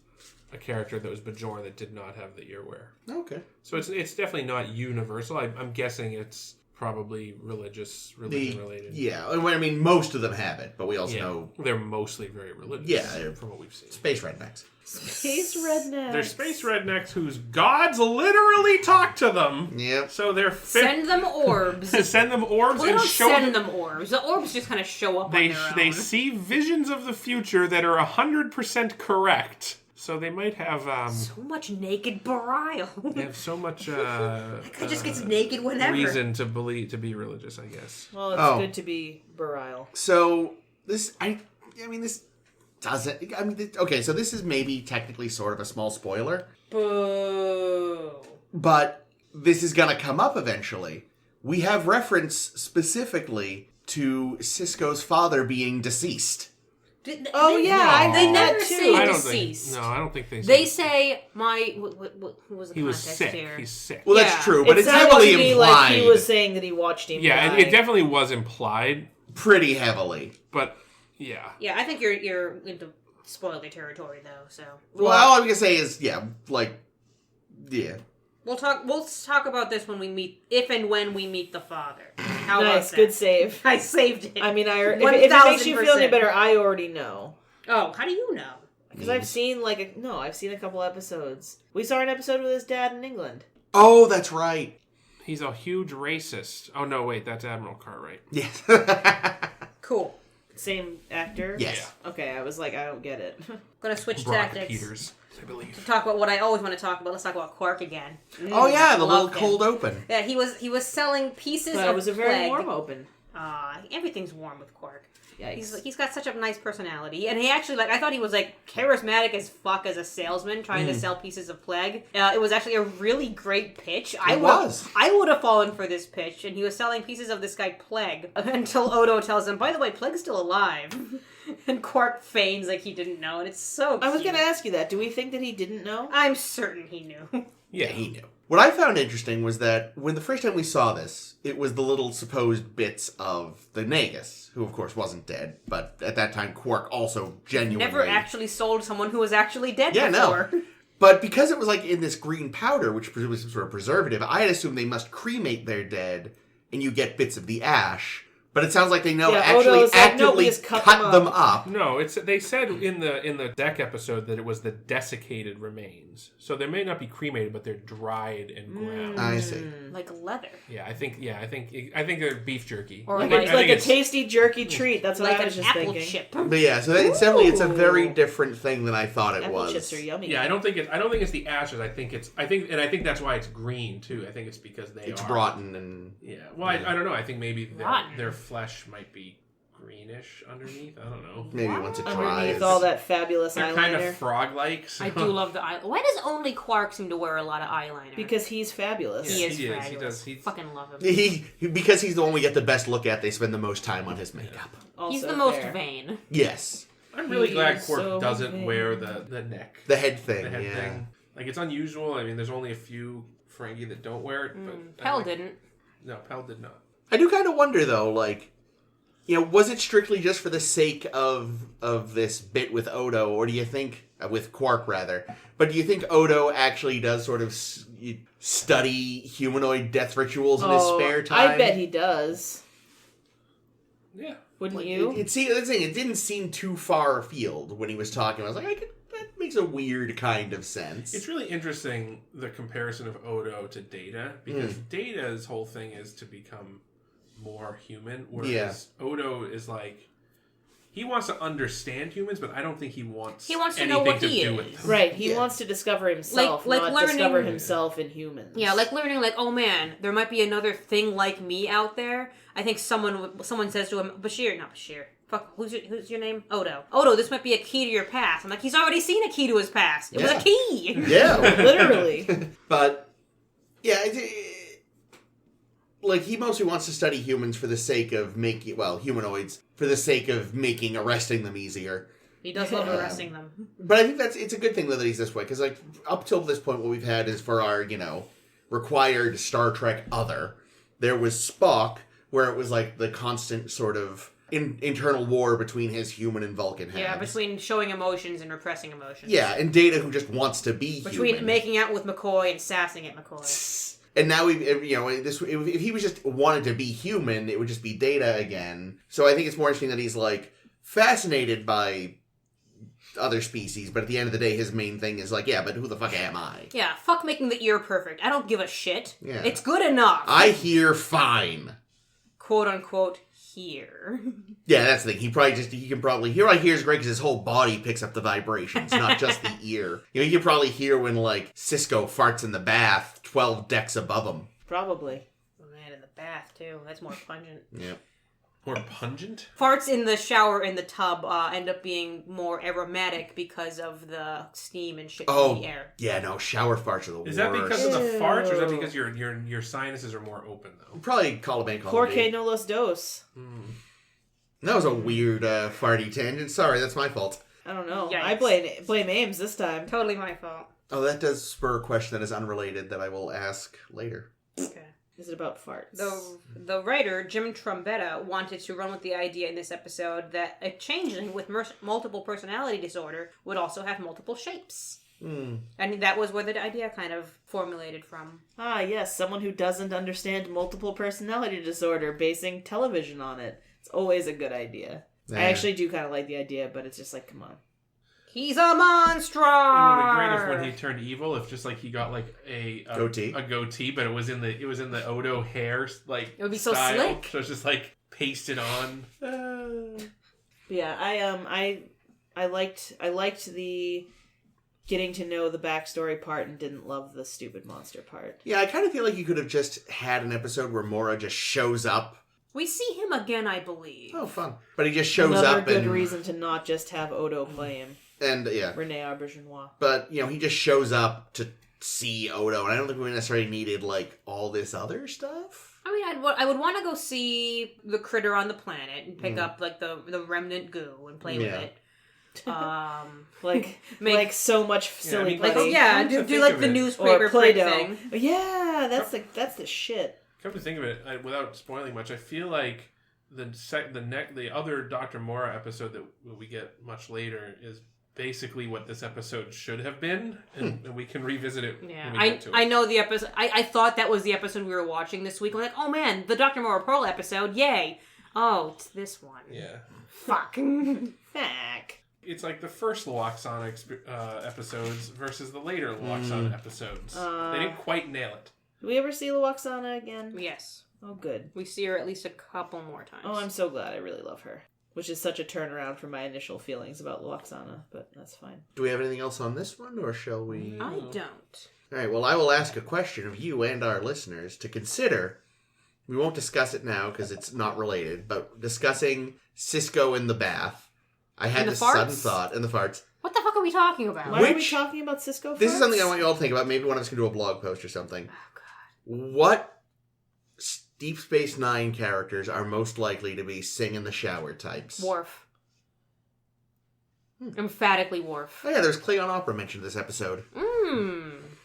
Speaker 4: a character that was Bajoran that did not have the earwear.
Speaker 1: Okay.
Speaker 4: So it's definitely not universal. I'm guessing it's probably religion related.
Speaker 1: Yeah, I mean, most of them have it, but we also
Speaker 4: Yeah.
Speaker 1: know
Speaker 4: They're mostly very religious.
Speaker 1: Yeah.
Speaker 4: from what we've seen.
Speaker 1: space rednecks.
Speaker 3: Space rednecks.
Speaker 4: They're space rednecks whose gods literally talk to them.
Speaker 1: Yep.
Speaker 4: So they're
Speaker 2: Send them orbs.
Speaker 4: send them orbs
Speaker 2: Well, they
Speaker 4: and
Speaker 2: don't
Speaker 4: show
Speaker 2: send
Speaker 4: them.
Speaker 2: them orbs. The orbs just kind of show up on their own.
Speaker 4: They see visions of the future that are 100% correct. So they might have
Speaker 2: So much naked bile.
Speaker 4: they have so much
Speaker 2: That guy just gets naked whenever.
Speaker 4: reason to be religious, I guess.
Speaker 3: Well, it's
Speaker 1: Oh.
Speaker 3: good to be virile.
Speaker 1: So this, I mean, this doesn't. I mean, okay. So this is maybe technically sort of a small spoiler,
Speaker 2: Boo.
Speaker 1: but this is gonna come up eventually. We have reference specifically to Sisko's father being deceased.
Speaker 2: They
Speaker 3: I
Speaker 2: never
Speaker 3: too.
Speaker 2: say
Speaker 4: I don't
Speaker 2: deceased.
Speaker 4: think. No, I don't think they.
Speaker 2: They say who was the
Speaker 4: he was
Speaker 2: context
Speaker 4: sick.
Speaker 2: here?
Speaker 4: He's sick.
Speaker 1: Well,
Speaker 2: Yeah.
Speaker 1: that's true, but
Speaker 3: It
Speaker 1: it's
Speaker 3: sounded
Speaker 1: heavily
Speaker 3: to me
Speaker 1: implied.
Speaker 3: like he was saying that he watched him
Speaker 4: Yeah,
Speaker 3: die.
Speaker 4: it definitely was implied,
Speaker 1: Pretty heavily.
Speaker 4: but yeah.
Speaker 2: Yeah, I think you're into spoiler territory though. So
Speaker 1: Well, all I'm gonna say is, yeah.
Speaker 2: we'll talk about this when we meet, if and when we meet the father. How about
Speaker 3: Nice,
Speaker 2: that?
Speaker 3: good save.
Speaker 2: I saved it.
Speaker 3: I mean, if it makes you feel any
Speaker 2: 1000%.
Speaker 3: better, I already know.
Speaker 2: Oh, how do you know?
Speaker 3: Because I've seen I've seen a couple episodes. We saw an episode with his dad in England.
Speaker 1: Oh, that's right.
Speaker 4: He's a huge racist. Oh no, wait, that's Admiral Cartwright.
Speaker 1: Yes.
Speaker 2: Cool.
Speaker 3: Same actor?
Speaker 1: Yes.
Speaker 3: Okay, I was like, I don't get it.
Speaker 2: Gonna switch
Speaker 4: Brock
Speaker 2: tactics.
Speaker 4: Peters, I believe.
Speaker 2: To talk about what I always want to talk about. Let's talk about Quark again.
Speaker 1: Oh yeah, the little
Speaker 2: Loved him.
Speaker 1: cold open.
Speaker 2: Yeah, he was selling pieces
Speaker 3: But
Speaker 2: of
Speaker 3: it was a very
Speaker 2: plague.
Speaker 3: warm open.
Speaker 2: Everything's warm with Quark.
Speaker 3: Yikes.
Speaker 2: He's got such a nice personality, and he actually I thought he was charismatic as fuck as a salesman trying to sell pieces of plague. It was actually a really great pitch. I would have fallen for this pitch, and he was selling pieces of this guy plague until Odo tells him, "By the way, plague's still alive," and Quark feigns like he didn't know, and it's so cute.
Speaker 3: I was going to ask you that. Do we think that he didn't know?
Speaker 2: I'm certain he knew.
Speaker 1: Yeah, he knew. What I found interesting was that when the first time we saw this, it was the little supposed bits of the Nagus, who of course wasn't dead, but at that time Quark also genuinely...
Speaker 2: Never actually sold someone who was actually dead
Speaker 1: Yeah,
Speaker 2: before.
Speaker 1: no. But because it was in this green powder, which was some sort of preservative, I had assumed they must cremate their dead and you get bits of the ash. But it sounds like they
Speaker 3: Odo's
Speaker 1: actively
Speaker 3: we just
Speaker 1: cut
Speaker 3: them
Speaker 1: them up.
Speaker 4: No, they said in the deck episode that it was the desiccated remains. So they may not be cremated, but they're dried and ground.
Speaker 1: I see.
Speaker 2: Like leather.
Speaker 4: Yeah, I think they're beef jerky.
Speaker 2: Or
Speaker 4: I
Speaker 2: like-
Speaker 4: think- I
Speaker 3: Like
Speaker 4: think
Speaker 3: a tasty jerky treat. That's what
Speaker 2: Like
Speaker 3: I
Speaker 2: an
Speaker 3: was just
Speaker 2: apple
Speaker 3: thinking.
Speaker 2: chip.
Speaker 1: But yeah, so it's a very
Speaker 3: Ooh.
Speaker 1: different thing than I thought it
Speaker 3: Apple
Speaker 1: was.
Speaker 3: chips are yummy.
Speaker 4: Yeah, I don't think it's the ashes. I think that's why it's green too. I think it's because
Speaker 1: It's
Speaker 4: are
Speaker 1: rotten and...
Speaker 4: Yeah. Well, I don't know. I think maybe
Speaker 2: Rotten.
Speaker 4: their flesh might be greenish underneath. I don't know.
Speaker 1: Maybe once it dries.
Speaker 3: Underneath all that fabulous
Speaker 4: They're
Speaker 3: eyeliner.
Speaker 4: kind of frog-like. So.
Speaker 2: I do love the eyeliner. Why does only Quark seem to wear a lot of eyeliner?
Speaker 3: Because he's fabulous.
Speaker 2: he is
Speaker 4: he is.
Speaker 2: fabulous.
Speaker 4: He does. He's-
Speaker 2: Fucking love him.
Speaker 1: Because he's the one we get the best look at, they spend the most time on his makeup.
Speaker 3: Also
Speaker 2: He's the most
Speaker 3: fair.
Speaker 2: vain.
Speaker 1: Yes.
Speaker 4: I'm really
Speaker 3: He
Speaker 4: glad
Speaker 3: is
Speaker 4: Quark
Speaker 3: so
Speaker 4: doesn't
Speaker 3: vain.
Speaker 4: wear the neck,
Speaker 1: The head thing,
Speaker 4: the head
Speaker 1: yeah.
Speaker 4: thing. Like it's unusual. I mean, there's only a few Ferengi that don't wear it, but
Speaker 2: Pell didn't.
Speaker 4: No, Pell did not.
Speaker 1: I do kind of wonder, though, was it strictly just for the sake of this bit with Odo, or do you think, with Quark rather, but do you think Odo actually does sort of study humanoid death rituals in his spare time?
Speaker 3: I bet he does.
Speaker 4: Yeah.
Speaker 3: Wouldn't you?
Speaker 1: It didn't seem too far afield when he was talking. I was like, that makes a weird kind of sense.
Speaker 4: It's really interesting, the comparison of Odo to Data, because Data's whole thing is to become more human, whereas Odo is he wants to understand humans, but I don't think he wants
Speaker 2: to
Speaker 4: anything
Speaker 2: know what
Speaker 4: to
Speaker 2: he
Speaker 4: do
Speaker 2: is.
Speaker 4: with them.
Speaker 3: Right, he wants to discover himself,
Speaker 2: Like
Speaker 3: not
Speaker 2: learning-
Speaker 3: discover himself in humans.
Speaker 2: Yeah, like learning, oh man, there might be another thing like me out there. I think someone says to him, not Bashir. Fuck, who's your name? Odo. Odo, this might be a key to your past. I'm like, he's already seen a key to his past. It was a key.
Speaker 1: Yeah.
Speaker 3: Literally.
Speaker 1: But, yeah, he mostly wants to study humans for the sake of humanoids, for the sake of arresting them easier.
Speaker 2: He does love arresting them.
Speaker 1: But I think it's a good thing, though, that he's this way, because, up till this point, what we've had is for our, required Star Trek other, there was Spock, where it was, the constant sort of internal war between his human and Vulcan halves.
Speaker 2: Yeah, between showing emotions and repressing emotions.
Speaker 1: Yeah, and Data, who just wants to be
Speaker 2: Between
Speaker 1: human.
Speaker 2: making out with McCoy and sassing at McCoy.
Speaker 1: And now if he was just wanted to be human, it would just be Data again. So I think it's more interesting that he's fascinated by other species, but at the end of the day, his main thing is but who the fuck am I?
Speaker 2: Yeah, fuck making the ear perfect. I don't give a shit.
Speaker 1: Yeah.
Speaker 2: It's good enough.
Speaker 1: I hear fine.
Speaker 2: Quote unquote here.
Speaker 1: Yeah, that's the thing. He can probably hear. I hear is great because his whole body picks up the vibrations, not just the ear. You can probably hear when Sisko farts in the bath 12 decks above him.
Speaker 3: Probably.
Speaker 2: Oh man, in the bath too. That's more pungent.
Speaker 1: Yeah.
Speaker 4: More pungent?
Speaker 2: Farts in the shower in the tub end up being more aromatic because of the steam and shit in the air.
Speaker 1: Yeah, no, shower farts are the worst.
Speaker 4: Is that because of the farts, or is that because your sinuses are more open, though?
Speaker 1: Probably column A, column
Speaker 3: Porque
Speaker 1: B.
Speaker 3: no los dos.
Speaker 1: That was a weird farty tangent. Sorry, that's my fault.
Speaker 3: I don't know.
Speaker 2: Yikes.
Speaker 3: I blame Ames this time.
Speaker 2: Totally my fault.
Speaker 1: Oh, that does spur a question that is unrelated that I will ask later.
Speaker 2: Okay.
Speaker 3: Is it about farts?
Speaker 2: The writer, Jim Trombetta, wanted to run with the idea in this episode that a changeling with multiple personality disorder would also have multiple shapes. And that was where the idea kind of formulated from.
Speaker 3: Ah, yes, someone who doesn't understand multiple personality disorder, basing television on it. It's always a good idea.
Speaker 1: Yeah.
Speaker 3: I actually do kind of like the idea, but it's just like, come on.
Speaker 2: He's a monster!
Speaker 4: It would be great if when he turned evil, if just like he got like a
Speaker 1: goatee,
Speaker 4: but it was in the Odo hair like
Speaker 2: it would be so
Speaker 4: style.
Speaker 2: slick.
Speaker 4: So it's just like pasted on.
Speaker 3: Yeah, I liked the getting to know the backstory part and didn't love the stupid monster part.
Speaker 1: Yeah, I kind of feel like you could have just had an episode where Mora just shows up.
Speaker 2: We see him again, I believe.
Speaker 1: Oh, fun. But he just shows
Speaker 3: Another
Speaker 1: up
Speaker 3: good
Speaker 1: and...
Speaker 3: reason to not just have Odo play him.
Speaker 1: And, yeah.
Speaker 3: Rene Aubergenois.
Speaker 1: But, he just shows up to see Odo, and I don't think we necessarily needed, all this other stuff.
Speaker 2: I mean, I would want to go see the critter on the planet and pick up, the remnant goo and play with it.
Speaker 3: Like so much silly putty.
Speaker 2: Do like the newspaper
Speaker 3: or Play-Doh
Speaker 2: thing.
Speaker 3: Yeah, that's the shit.
Speaker 4: Come to think of it, without spoiling much, I feel like the other Dr. Mora episode that we get much later is basically what this episode should have been, and we can revisit it when we get to it.
Speaker 2: I know the episode. I thought that was the episode we were watching this week. I'm like, oh man, the Dr. Mora Pearl episode, yay! Oh, it's this one.
Speaker 4: Yeah.
Speaker 2: Fuck.
Speaker 3: Fuck.
Speaker 4: It's like the first Loaxana episodes versus the later Loaxana episodes. They didn't quite nail it.
Speaker 3: Do we ever see Loaxana again?
Speaker 2: Yes.
Speaker 3: Oh, good.
Speaker 2: We see her at least a couple more times.
Speaker 3: Oh, I'm so glad. I really love her. Which is such a turnaround from my initial feelings about Loaxana, but that's fine.
Speaker 1: Do we have anything else on this one, or shall we...
Speaker 2: I don't.
Speaker 1: All right, well, I will ask a question of you and our listeners to consider. We won't discuss it now because it's not related, but discussing Cisco in the bath. I had this sudden thought, and the farts.
Speaker 2: What the fuck are we talking about?
Speaker 3: Why are we talking about Cisco farts?
Speaker 1: This is something I want you all to think about. Maybe one of us can do a blog post or something.
Speaker 2: Oh, God.
Speaker 1: What Deep Space Nine characters are most likely to be sing in the shower types?
Speaker 2: Worf. Emphatically Worf.
Speaker 1: Oh yeah, there's Klingon opera mentioned this episode.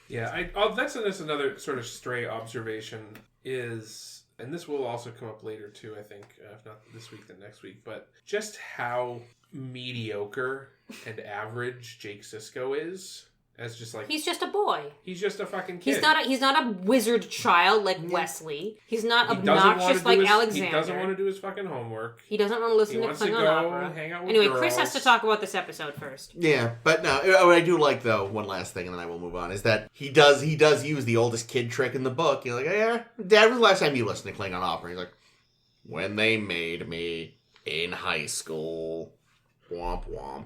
Speaker 4: Yeah, that's another sort of stray observation is, and this will also come up later too, I think, if not this week, then next week, but just how mediocre and average Jake Sisko is. As just like
Speaker 2: he's just a boy.
Speaker 4: He's just a fucking kid.
Speaker 2: He's not a wizard child like Wesley. He's not obnoxious like Alexander.
Speaker 4: He doesn't want to do his fucking homework.
Speaker 2: He doesn't want to listen to Klingon opera.
Speaker 4: Hang out with
Speaker 2: anyway,
Speaker 4: girls.
Speaker 2: Chris has to talk about this episode first.
Speaker 1: Yeah, but no, what I do like though, one last thing, and then I will move on, is that he does use the oldest kid trick in the book. You're like, yeah, Dad, when was the last time you listened to Klingon opera? He's like, when they made me in high school. Womp womp.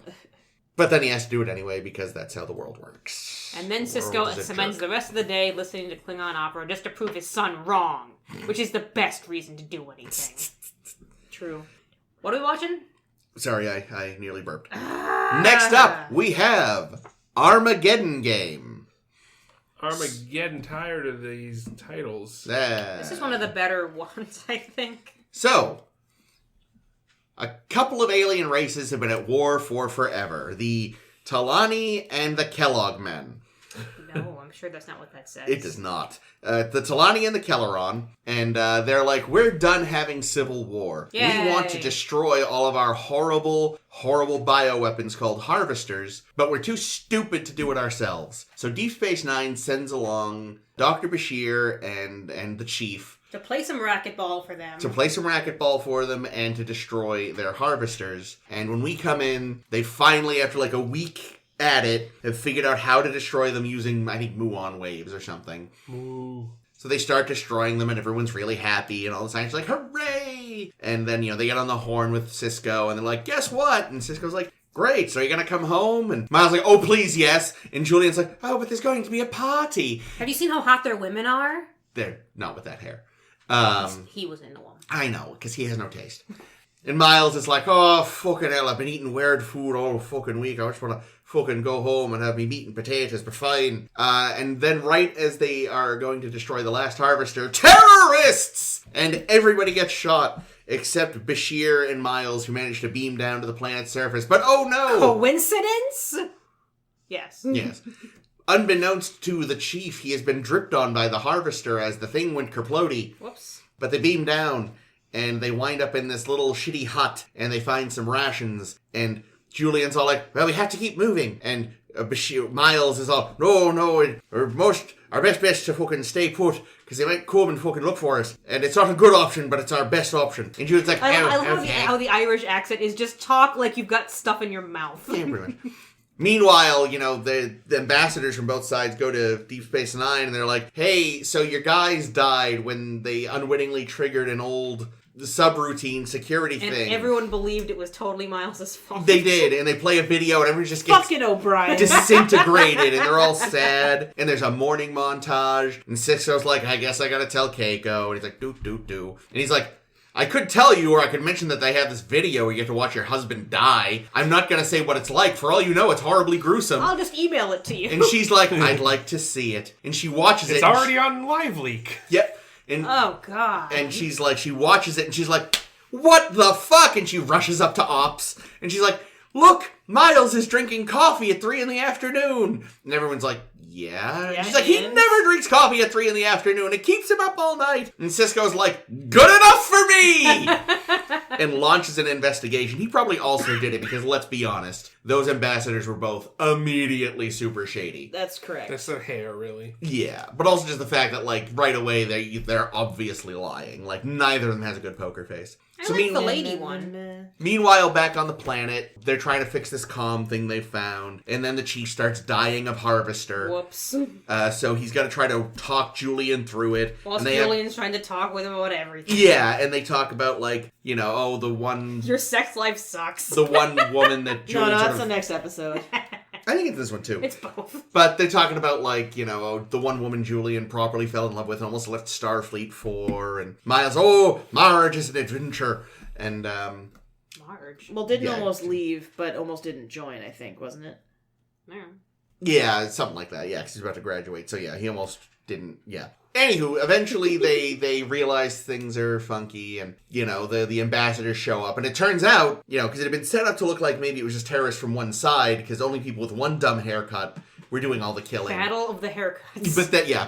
Speaker 1: But then he has to do it anyway because that's how the world works.
Speaker 2: And then Sisko spends the rest of the day listening to Klingon opera just to prove his son wrong, which is the best reason to do anything.
Speaker 3: True.
Speaker 2: What are we watching?
Speaker 1: Sorry, I nearly burped. Next up, we have Armageddon Game.
Speaker 4: Armageddon, tired of these titles.
Speaker 2: This is one of the better ones, I think.
Speaker 1: So, a couple of alien races have been at war for forever. The Talani and the Kellogg men.
Speaker 2: No, I'm sure that's not what that says.
Speaker 1: It does not. The Talani and the Kelleron, and they're like, we're done having civil war.
Speaker 2: Yay.
Speaker 1: We want to destroy all of our horrible, horrible bioweapons called harvesters, but we're too stupid to do it ourselves. So Deep Space Nine sends along Dr. Bashir and the Chief
Speaker 2: to play some racquetball for them.
Speaker 1: To play some racquetball for them and to destroy their harvesters. And when we come in, they finally, after like a week at it, have figured out how to destroy them using, I think, muon waves or something.
Speaker 4: Ooh.
Speaker 1: So they start destroying them and everyone's really happy and all the scientists are like, hooray! And then, they get on the horn with Sisko and they're like, guess what? And Sisko's like, great, so you're gonna come home? And Miles' like, oh, please, yes. And Julian's like, oh, but there's going to be a party.
Speaker 2: Have you seen how hot their women are?
Speaker 1: They're not with that hair.
Speaker 2: He was into them.
Speaker 1: I know, because he has no taste. And Miles is like, oh, fucking hell, I've been eating weird food all fucking week. I just want to fucking go home and have me meat and potatoes, but fine. And then right as they are going to destroy the last harvester, terrorists! And everybody gets shot, except Bashir and Miles, who managed to beam down to the planet's surface. But oh no!
Speaker 2: Coincidence? Yes.
Speaker 1: Yes. Unbeknownst to the Chief, he has been dripped on by the harvester as the thing went kerplody.
Speaker 2: Whoops.
Speaker 1: But they beam down, and they wind up in this little shitty hut, and they find some rations, and Julian's all like, well, we have to keep moving, and Bashir, Miles is all, no, our best bet's to fucking stay put, because they might come and fucking look for us, and it's not a good option, but it's our best option. And Julian's like,
Speaker 2: I love how the Irish accent is just talk like you've got stuff in your mouth.
Speaker 1: Yeah, pretty much. Meanwhile, the ambassadors from both sides go to Deep Space Nine, and they're like, hey, so your guys died when they unwittingly triggered an old subroutine security thing.
Speaker 2: And everyone believed it was totally Miles' fault.
Speaker 1: They did, and they play a video, and everyone just gets
Speaker 3: Fucking O'Brien.
Speaker 1: disintegrated, and they're all sad, and there's a mourning montage, and Sisko's like, I guess I gotta tell Keiko, and he's like, do. And he's like, I could tell you, or I could mention that they have this video where you get to watch your husband die. I'm not going to say what it's like. For all you know, it's horribly gruesome.
Speaker 2: I'll just email it to you.
Speaker 1: And she's like, I'd like to see it. And she watches it.
Speaker 4: It's already on LiveLeak.
Speaker 1: Yep. And,
Speaker 2: oh, God.
Speaker 1: And she's like, she watches it, and she's like, what the fuck? And she rushes up to Ops, and she's like, look, Miles is drinking coffee at 3 p.m. And everyone's like, yeah. She's like, he never drinks coffee at 3 p.m. It keeps him up all night. And Sisko's like, good enough for me! And launches an investigation. He probably also did it because, let's be honest, those ambassadors were both immediately super shady.
Speaker 3: That's correct.
Speaker 4: That's their hair, really.
Speaker 1: Yeah, but also just the fact that, right away, they're obviously lying. Neither of them has a good poker face.
Speaker 2: I like the lady one.
Speaker 1: Meanwhile, back on the planet, they're trying to fix this comm thing they found, and then the Chief starts dying of Harvester.
Speaker 2: Whoops.
Speaker 1: So he's got to try to talk Julian through it.
Speaker 2: Whilst Julian's trying to talk with him about everything.
Speaker 1: Yeah, and they talk about, the one...
Speaker 2: Your sex life sucks.
Speaker 1: The one woman that Julian...
Speaker 3: No, that's the next episode.
Speaker 1: I think it's this one, too.
Speaker 2: It's both.
Speaker 1: But they're talking about, the one woman Julian properly fell in love with and almost left Starfleet for, and Miles, marriage is an adventure, and,
Speaker 2: Marge?
Speaker 3: Well, didn't almost leave, but almost didn't join, I think, wasn't it?
Speaker 2: Yeah.
Speaker 1: Yeah, something like that, yeah, because he's about to graduate, so yeah, he almost didn't, yeah. Anywho, eventually they realize things are funky, and, the ambassadors show up, and it turns out, because it had been set up to look like maybe it was just terrorists from one side, because only people with one dumb haircut were doing all the killing.
Speaker 2: Battle of the haircuts.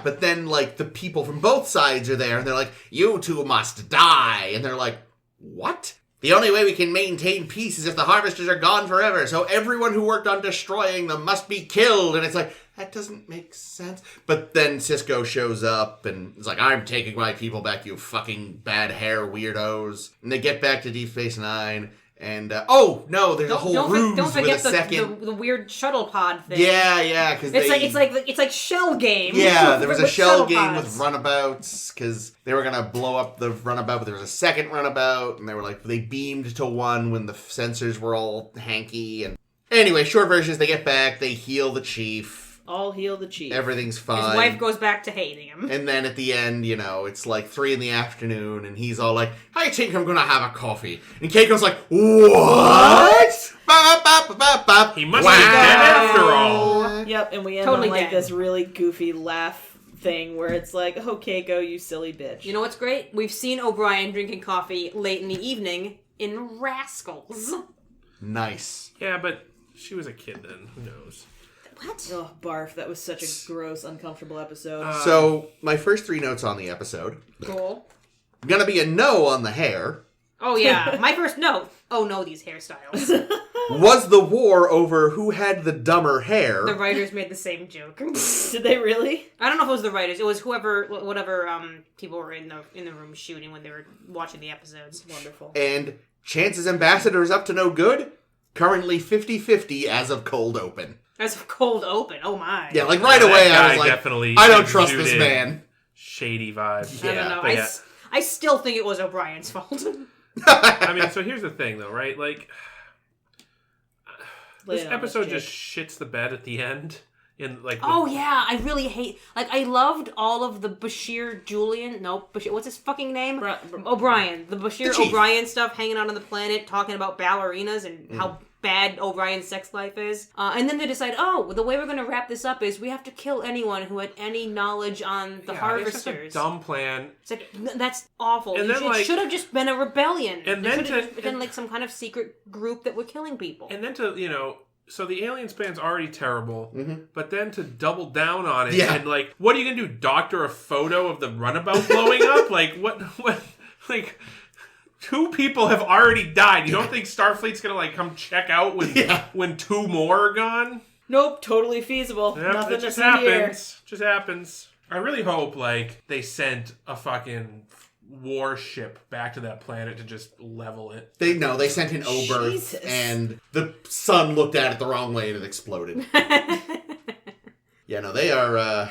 Speaker 1: But then, the people from both sides are there, and they're like, you two must die, and they're like, what? The only way we can maintain peace is if the harvesters are gone forever, so everyone who worked on destroying them must be killed, and it's like, that doesn't make sense. But then Sisko shows up and is like, I'm taking my people back, you fucking bad hair weirdos. And they get back to Deep Space Nine. And, there's a whole ruse
Speaker 2: don't forget
Speaker 1: with a second...
Speaker 2: the weird shuttle pod thing.
Speaker 1: Yeah, because
Speaker 2: it's like Shell Game.
Speaker 1: Yeah, there was a Shell Game
Speaker 2: pods.
Speaker 1: with runabouts, because they were going to blow up the runabout, but there was a second runabout, and they beamed to one when the sensors were all hanky, and... Anyway, short version is they get back, they heal the Chief...
Speaker 3: All heal the Chief.
Speaker 1: Everything's fine.
Speaker 2: His wife goes back to hating him.
Speaker 1: And then at the end, it's 3 p.m, and he's all like, I think I'm gonna have a coffee. And Keiko's like, what?
Speaker 4: He must be dead after all.
Speaker 3: Yep, and we end
Speaker 2: Totally
Speaker 3: on
Speaker 2: dead.
Speaker 3: this really goofy laugh thing where it's like, oh, Keiko, you silly bitch.
Speaker 2: You know what's great? We've seen O'Brien drinking coffee late in the evening in Rascals.
Speaker 1: Nice.
Speaker 4: Yeah, but she was a kid then. Who knows?
Speaker 2: What?
Speaker 3: Oh, barf. That was such a gross, uncomfortable episode.
Speaker 1: So, my first 3 notes on the episode.
Speaker 2: Cool.
Speaker 1: Gonna be a no on the hair.
Speaker 2: Oh, yeah. My first note. Oh, no, these hairstyles.
Speaker 1: Was the war over who had the dumber hair?
Speaker 2: The writers made the same joke.
Speaker 3: Did they really?
Speaker 2: I don't know if it was the writers. It was whatever people were in the room shooting when they were watching the episodes.
Speaker 3: Wonderful.
Speaker 1: And Chance's ambassador is up to no good. Currently 50-50 as of cold open.
Speaker 2: As of cold open. Oh, my.
Speaker 1: Yeah, right away I was like,
Speaker 4: definitely
Speaker 1: I don't trust this man.
Speaker 4: Shady vibes.
Speaker 2: I don't know.
Speaker 4: Yeah.
Speaker 2: I still think it was O'Brien's fault.
Speaker 4: I mean, so here's the thing, though, right? This
Speaker 3: Lay it on us,
Speaker 4: episode
Speaker 3: Jake.
Speaker 4: just shits the bed at the end. in like.
Speaker 2: Oh yeah, I really hate. Like I loved all of the Bashir Bashir. What's his fucking name? O'Brien. The Bashir O'Brien stuff, hanging out on the planet, talking about ballerinas and how bad O'Brien's sex life is. And then they decide, the way we're going to wrap this up is we have to kill anyone who had any knowledge on the harvesters.
Speaker 4: It's such a dumb plan.
Speaker 2: It's like, that's awful.
Speaker 4: And then,
Speaker 2: it should have just been a rebellion.
Speaker 4: And then
Speaker 2: been like some kind of secret group that were killing people.
Speaker 4: And then so the aliens plan's already terrible, but then to double down on it and like, what are you going to do? Doctor a photo of the runabout blowing up? Like, what, like... 2 people have already died. You don't think Starfleet's gonna like come check out when 2 more are gone?
Speaker 3: Nope, totally feasible.
Speaker 4: Yep,
Speaker 3: Nothing
Speaker 4: it just
Speaker 3: to see here.
Speaker 4: happens. Just happens. I really hope like they sent a fucking warship back to that planet to just level it.
Speaker 1: They sent an Oberth, and the sun looked at it the wrong way and it exploded. Yeah, no, they are.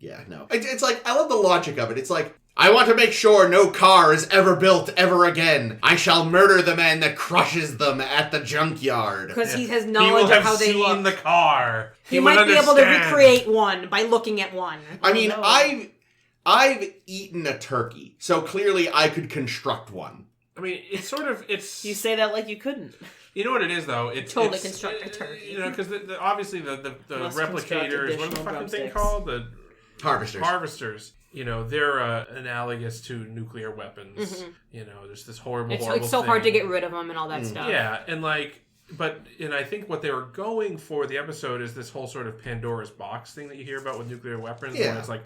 Speaker 1: Yeah, no. It's like I love the logic of it. It's like, I want to make sure no car is ever built ever again. I shall murder the man that crushes them at the junkyard.
Speaker 2: Because he has knowledge of how they look.
Speaker 4: He will have seen the car.
Speaker 2: He might be able to recreate one by looking at one.
Speaker 1: I mean, I've eaten a turkey, so clearly I could construct one.
Speaker 4: I mean, it's...
Speaker 3: You say that like you couldn't.
Speaker 4: You know what it is, though? It's
Speaker 2: totally construct a turkey.
Speaker 4: You know, because obviously the replicators, what are the fucking thing called? The Harvesters. You know, they're analogous to nuclear weapons. Mm-hmm. You know, there's this horrible
Speaker 2: it's so
Speaker 4: thing.
Speaker 2: Hard to get rid of them and all that stuff.
Speaker 4: Yeah, and I think what they were going for the episode is this whole sort of Pandora's box thing that you hear about with nuclear weapons.
Speaker 1: Yeah.
Speaker 4: Where it's like,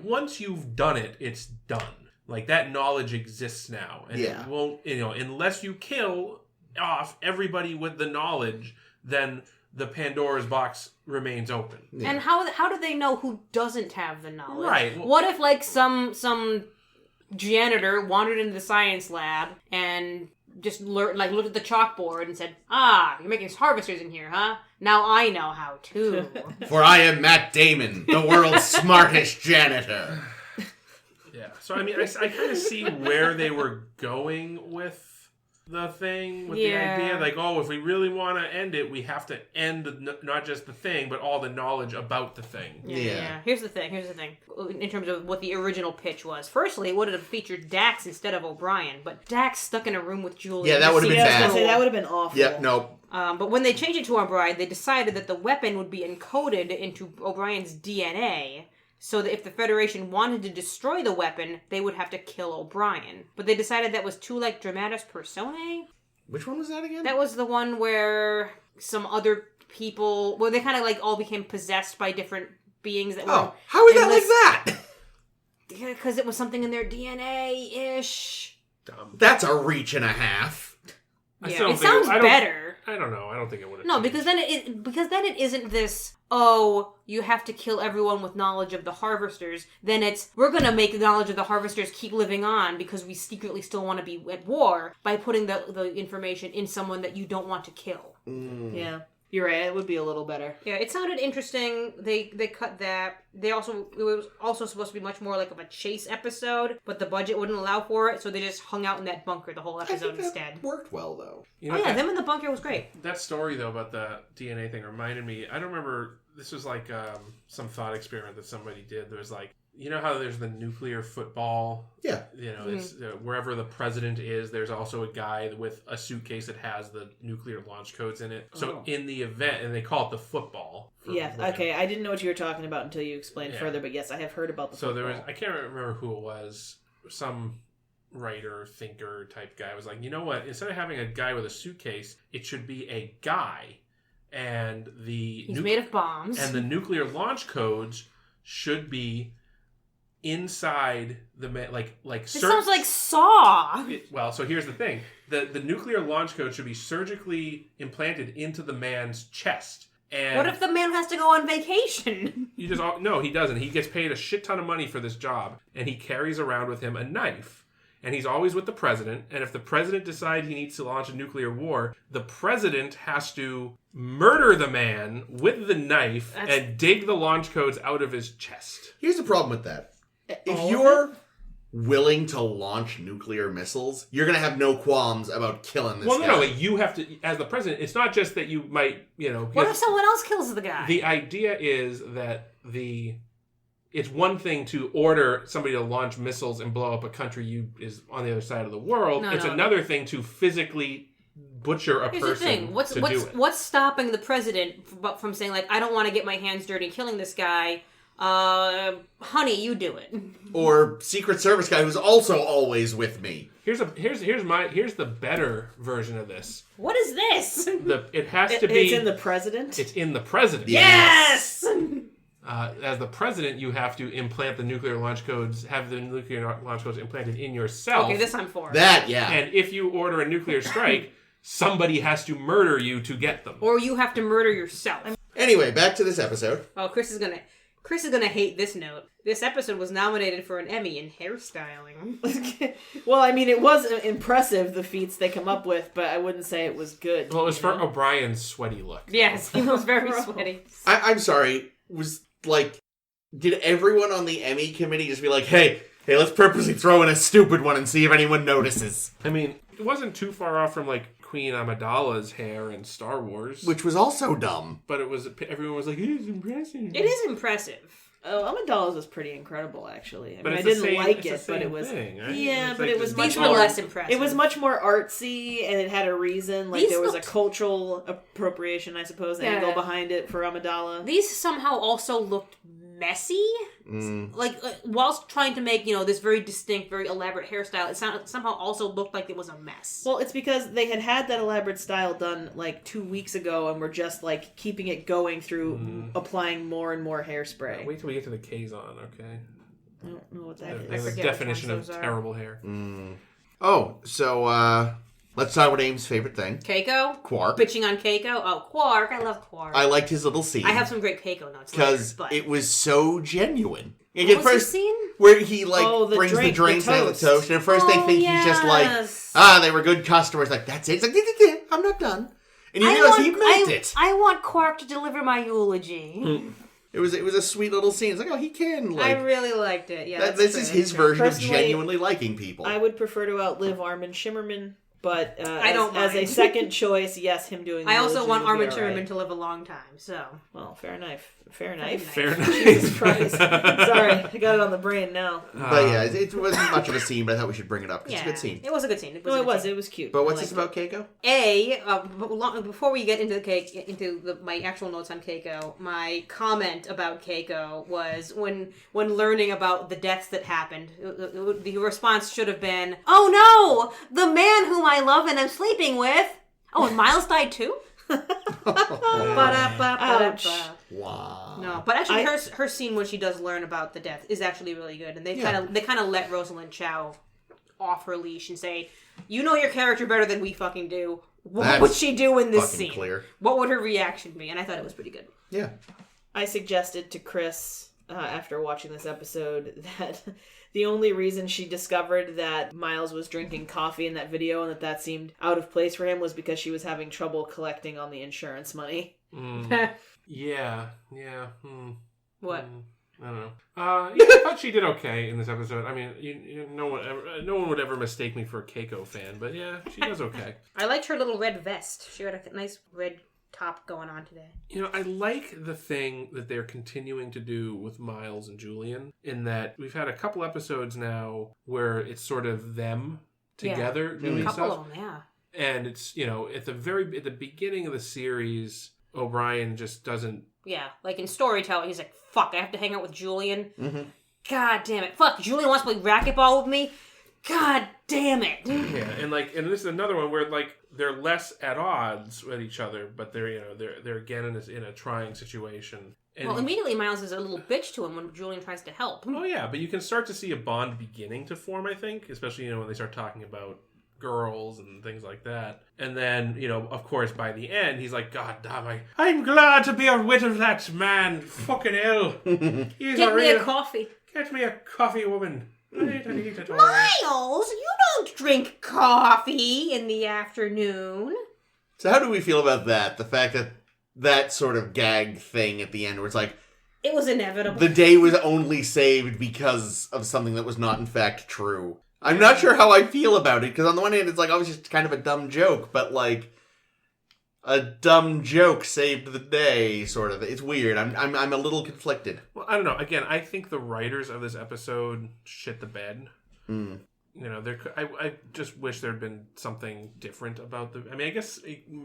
Speaker 4: once you've done it, it's done. Like, that knowledge exists now. And it won't, unless you kill off everybody with the knowledge, then the Pandora's box remains open.
Speaker 2: Yeah. And how do they know who doesn't have the knowledge?
Speaker 4: Right. Well,
Speaker 2: what if like some janitor wandered into the science lab and just looked at the chalkboard and said, you're making harvesters in here, huh? Now I know how to.
Speaker 1: For I am Matt Damon, the world's smartest janitor.
Speaker 4: Yeah. So I mean, I kind of see where they were going with the thing, with the idea, like, if we really want to end it, we have to end not just the thing, but all the knowledge about the thing.
Speaker 2: Yeah. Here's the thing. In terms of what the original pitch was. Firstly, it would have featured Dax instead of O'Brien, but Dax stuck in a room with Julie.
Speaker 1: Yeah, that would have been bad.
Speaker 3: I was gonna say, that would have been awful.
Speaker 1: Yep, nope.
Speaker 2: But when they changed it to O'Brien, they decided that the weapon would be encoded into O'Brien's DNA, so that if the Federation wanted to destroy the weapon, they would have to kill O'Brien. But they decided that was too, like, dramatis personae.
Speaker 1: Which one was that again?
Speaker 2: That was the one where some other people... Well, they kind of, like, all became possessed by different beings that were...
Speaker 1: How is that like that?
Speaker 2: Yeah, because it was something in their DNA-ish.
Speaker 4: Dumb.
Speaker 1: That's a reach and a half.
Speaker 2: Yeah, it sounds better.
Speaker 4: I don't know. I don't think it would have.
Speaker 2: No, because then it isn't this, you have to kill everyone with knowledge of the harvesters. Then it's, we're going to make the knowledge of the harvesters keep living on because we secretly still want to be at war by putting the information in someone that you don't want to kill.
Speaker 1: Mm.
Speaker 3: Yeah. You're right, it would be a little better.
Speaker 2: Yeah, it sounded interesting. They cut that. It was also supposed to be much more like of a chase episode, but the budget wouldn't allow for it, so they just hung out in that bunker the whole episode instead.
Speaker 1: That worked well, though.
Speaker 2: Them in the bunker was great.
Speaker 4: That story, though, about the DNA thing reminded me, I don't remember, this was like some thought experiment that somebody did. There was like, you know how there's the nuclear football?
Speaker 1: Yeah.
Speaker 4: You know, it's wherever the president is, there's also a guy with a suitcase that has the nuclear launch codes in it. So in the event, and they call it the football.
Speaker 3: Yeah, okay. I didn't know what you were talking about until you explained further, but yes, I have heard about the football.
Speaker 4: So there was, I can't remember who it was, some writer, thinker type guy was like, you know what, instead of having a guy with a suitcase, it should be a guy. And he's
Speaker 2: made of bombs. And
Speaker 4: the nuclear launch codes should be inside the like
Speaker 2: it sounds like Saw.
Speaker 4: So here's the thing: the nuclear launch code should be surgically implanted into the man's chest. And
Speaker 2: what if the man has to go on vacation?
Speaker 4: No, he doesn't. He gets paid a shit ton of money for this job, and he carries around with him a knife. And he's always with the president. And if the president decides he needs to launch a nuclear war, the president has to murder the man with the knife and dig the launch codes out of his chest.
Speaker 1: Here's the problem with that. If you're willing to launch nuclear missiles, you're going to have no qualms about killing this guy.
Speaker 4: Well, no, you have to, as the president, it's not just that you might,
Speaker 2: What if someone else kills the guy?
Speaker 4: The idea is that it's one thing to order somebody to launch missiles and blow up a country is on the other side of the world. It's another thing to physically butcher a
Speaker 2: Here's
Speaker 4: person
Speaker 2: the thing. What's stopping the president from saying, like, I don't want to get my hands dirty killing this guy? Honey, you do it.
Speaker 1: Or Secret Service guy who's also always with me.
Speaker 4: Here's the better version of this.
Speaker 2: What is this?
Speaker 4: It has to be.
Speaker 3: It's in the president.
Speaker 4: It's in the president.
Speaker 2: Yes.
Speaker 4: As the president, you have to implant the nuclear launch codes. Have the nuclear launch codes implanted in yourself.
Speaker 2: Okay, this I'm for.
Speaker 1: That, yeah.
Speaker 4: And if you order a nuclear strike, somebody has to murder you to get them.
Speaker 2: Or you have to murder yourself.
Speaker 1: Anyway, back to this episode.
Speaker 2: Oh, Chris is gonna hate this note. This episode was nominated for an Emmy in hairstyling.
Speaker 3: Well, I mean, it was impressive, the feats they come up with, but I wouldn't say it was good.
Speaker 4: Well, it was for O'Brien's sweaty look.
Speaker 2: Yes, he was very sweaty.
Speaker 1: I'm sorry. Did everyone on the Emmy committee just be like, hey, let's purposely throw in a stupid one and see if anyone notices?
Speaker 4: I mean, it wasn't too far off from, like, Queen Amidala's hair in Star Wars.
Speaker 1: Which was also dumb.
Speaker 4: But everyone was like, it is impressive.
Speaker 2: It is impressive.
Speaker 3: Oh, Amidala's was pretty incredible, actually. I mean, I
Speaker 4: didn't
Speaker 3: like it, but it was...
Speaker 4: Thing, right?
Speaker 3: Yeah, but it was
Speaker 2: These
Speaker 3: much
Speaker 2: were
Speaker 3: more...
Speaker 2: less impressive.
Speaker 3: It was much more artsy, and it had a reason. Like, there was a cultural appropriation, I suppose, angle behind it for Amidala.
Speaker 2: These somehow also looked messy. Like, whilst trying to make, this very distinct, very elaborate hairstyle, it somehow also looked like it was a mess.
Speaker 3: Well, it's because they had that elaborate style done, like, 2 weeks ago, and were just, like, keeping it going through applying more and more hairspray.
Speaker 4: Wait till we get to the Kazon, okay?
Speaker 3: I don't know what that
Speaker 4: is. The definition of terrible hair.
Speaker 1: Oh, so, let's talk about Aim's favorite thing.
Speaker 2: Keiko?
Speaker 1: Quark.
Speaker 2: Bitching on Keiko? Oh, Quark. I love Quark.
Speaker 1: I liked his little scene.
Speaker 2: I have some great Keiko notes.
Speaker 1: Because it was so genuine.
Speaker 2: What was the scene?
Speaker 1: Where he, brings the drinks and the toast. And at first they think he's just like, they were good customers. Like, that's it. It's like, I'm not done. And you realize he meant it.
Speaker 2: I want Quark to deliver my eulogy.
Speaker 1: It was a sweet little scene. It's like, he can,
Speaker 2: I really liked it. Yeah,
Speaker 1: this is his version of genuinely liking people.
Speaker 3: I would prefer to outlive Armin Shimmerman. But
Speaker 2: I don't
Speaker 3: as a second choice, yes, him doing the
Speaker 2: I also want Armin
Speaker 3: Shimmerman
Speaker 2: Shimmerman to live a long time, so...
Speaker 3: Well, fair enough.
Speaker 4: Jesus
Speaker 3: Christ. Sorry, I got it on the brain now.
Speaker 1: But yeah, it wasn't much of a scene, but I thought we should bring it up. It's a good scene.
Speaker 2: It was a good scene. It
Speaker 3: was cute.
Speaker 1: But what's this about Keiko?
Speaker 2: Before we get into my actual notes on Keiko, my comment about Keiko was when learning about the deaths that happened, the response should have been, "Oh no, the man whom I love and am sleeping with." Oh, and Miles died too?
Speaker 3: Ouch.
Speaker 1: Wow.
Speaker 2: No, but actually, her scene when she does learn about the death is actually really good, and they kind of let Rosalind Chow off her leash and say, "You know your character better than we fucking do. What would she do in this scene?
Speaker 1: Clear.
Speaker 2: What would her reaction be?" And I thought it was pretty good.
Speaker 1: Yeah.
Speaker 3: I suggested to Chris after watching this episode that the only reason she discovered that Miles was drinking coffee in that video and that seemed out of place for him was because she was having trouble collecting on the insurance money.
Speaker 4: Yeah.
Speaker 2: What?
Speaker 4: I don't know. I thought she did okay in this episode. I mean, no one would ever mistake me for a Keiko fan, but yeah, she does okay.
Speaker 2: I liked her little red vest. She had a nice red top going on today.
Speaker 4: I like the thing that they're continuing to do with Miles and Julian, in that we've had a couple episodes now where it's sort of them together doing stuff. A couple of them, yeah. And it's, at the beginning of the series, O'Brien just doesn't...
Speaker 2: Yeah, like in storytelling, he's like, fuck, I have to hang out with Julian. Mm-hmm. God damn it. Fuck, Julian wants to play racquetball with me? God damn it.
Speaker 4: Yeah, and this is another one where, they're less at odds with each other, but they're again in a trying situation. And
Speaker 2: immediately Miles is a little bitch to him when Julian tries to help.
Speaker 4: Oh yeah, but you can start to see a bond beginning to form, I think, especially, when they start talking about girls and things like that. And then, of course, by the end, he's like, God damn, I'm glad to be rid of that man. Fucking hell.
Speaker 2: Get me a coffee.
Speaker 4: Get me a coffee, woman.
Speaker 2: Miles, you don't drink coffee in the afternoon.
Speaker 1: So how do we feel about that? The fact that sort of gag thing at the end where it's like,
Speaker 2: It was inevitable.
Speaker 1: The day was only saved because of something that was not in fact true. I'm not sure how I feel about it, because on the one hand, it's like, obviously, it's kind of a dumb joke, but, like, a dumb joke saved the day, sort of. It's weird. I'm a little conflicted.
Speaker 4: Well, I don't know. Again, I think the writers of this episode shit the bed.
Speaker 1: Mm.
Speaker 4: You know, I just wish there had been something different about the... I mean, I guess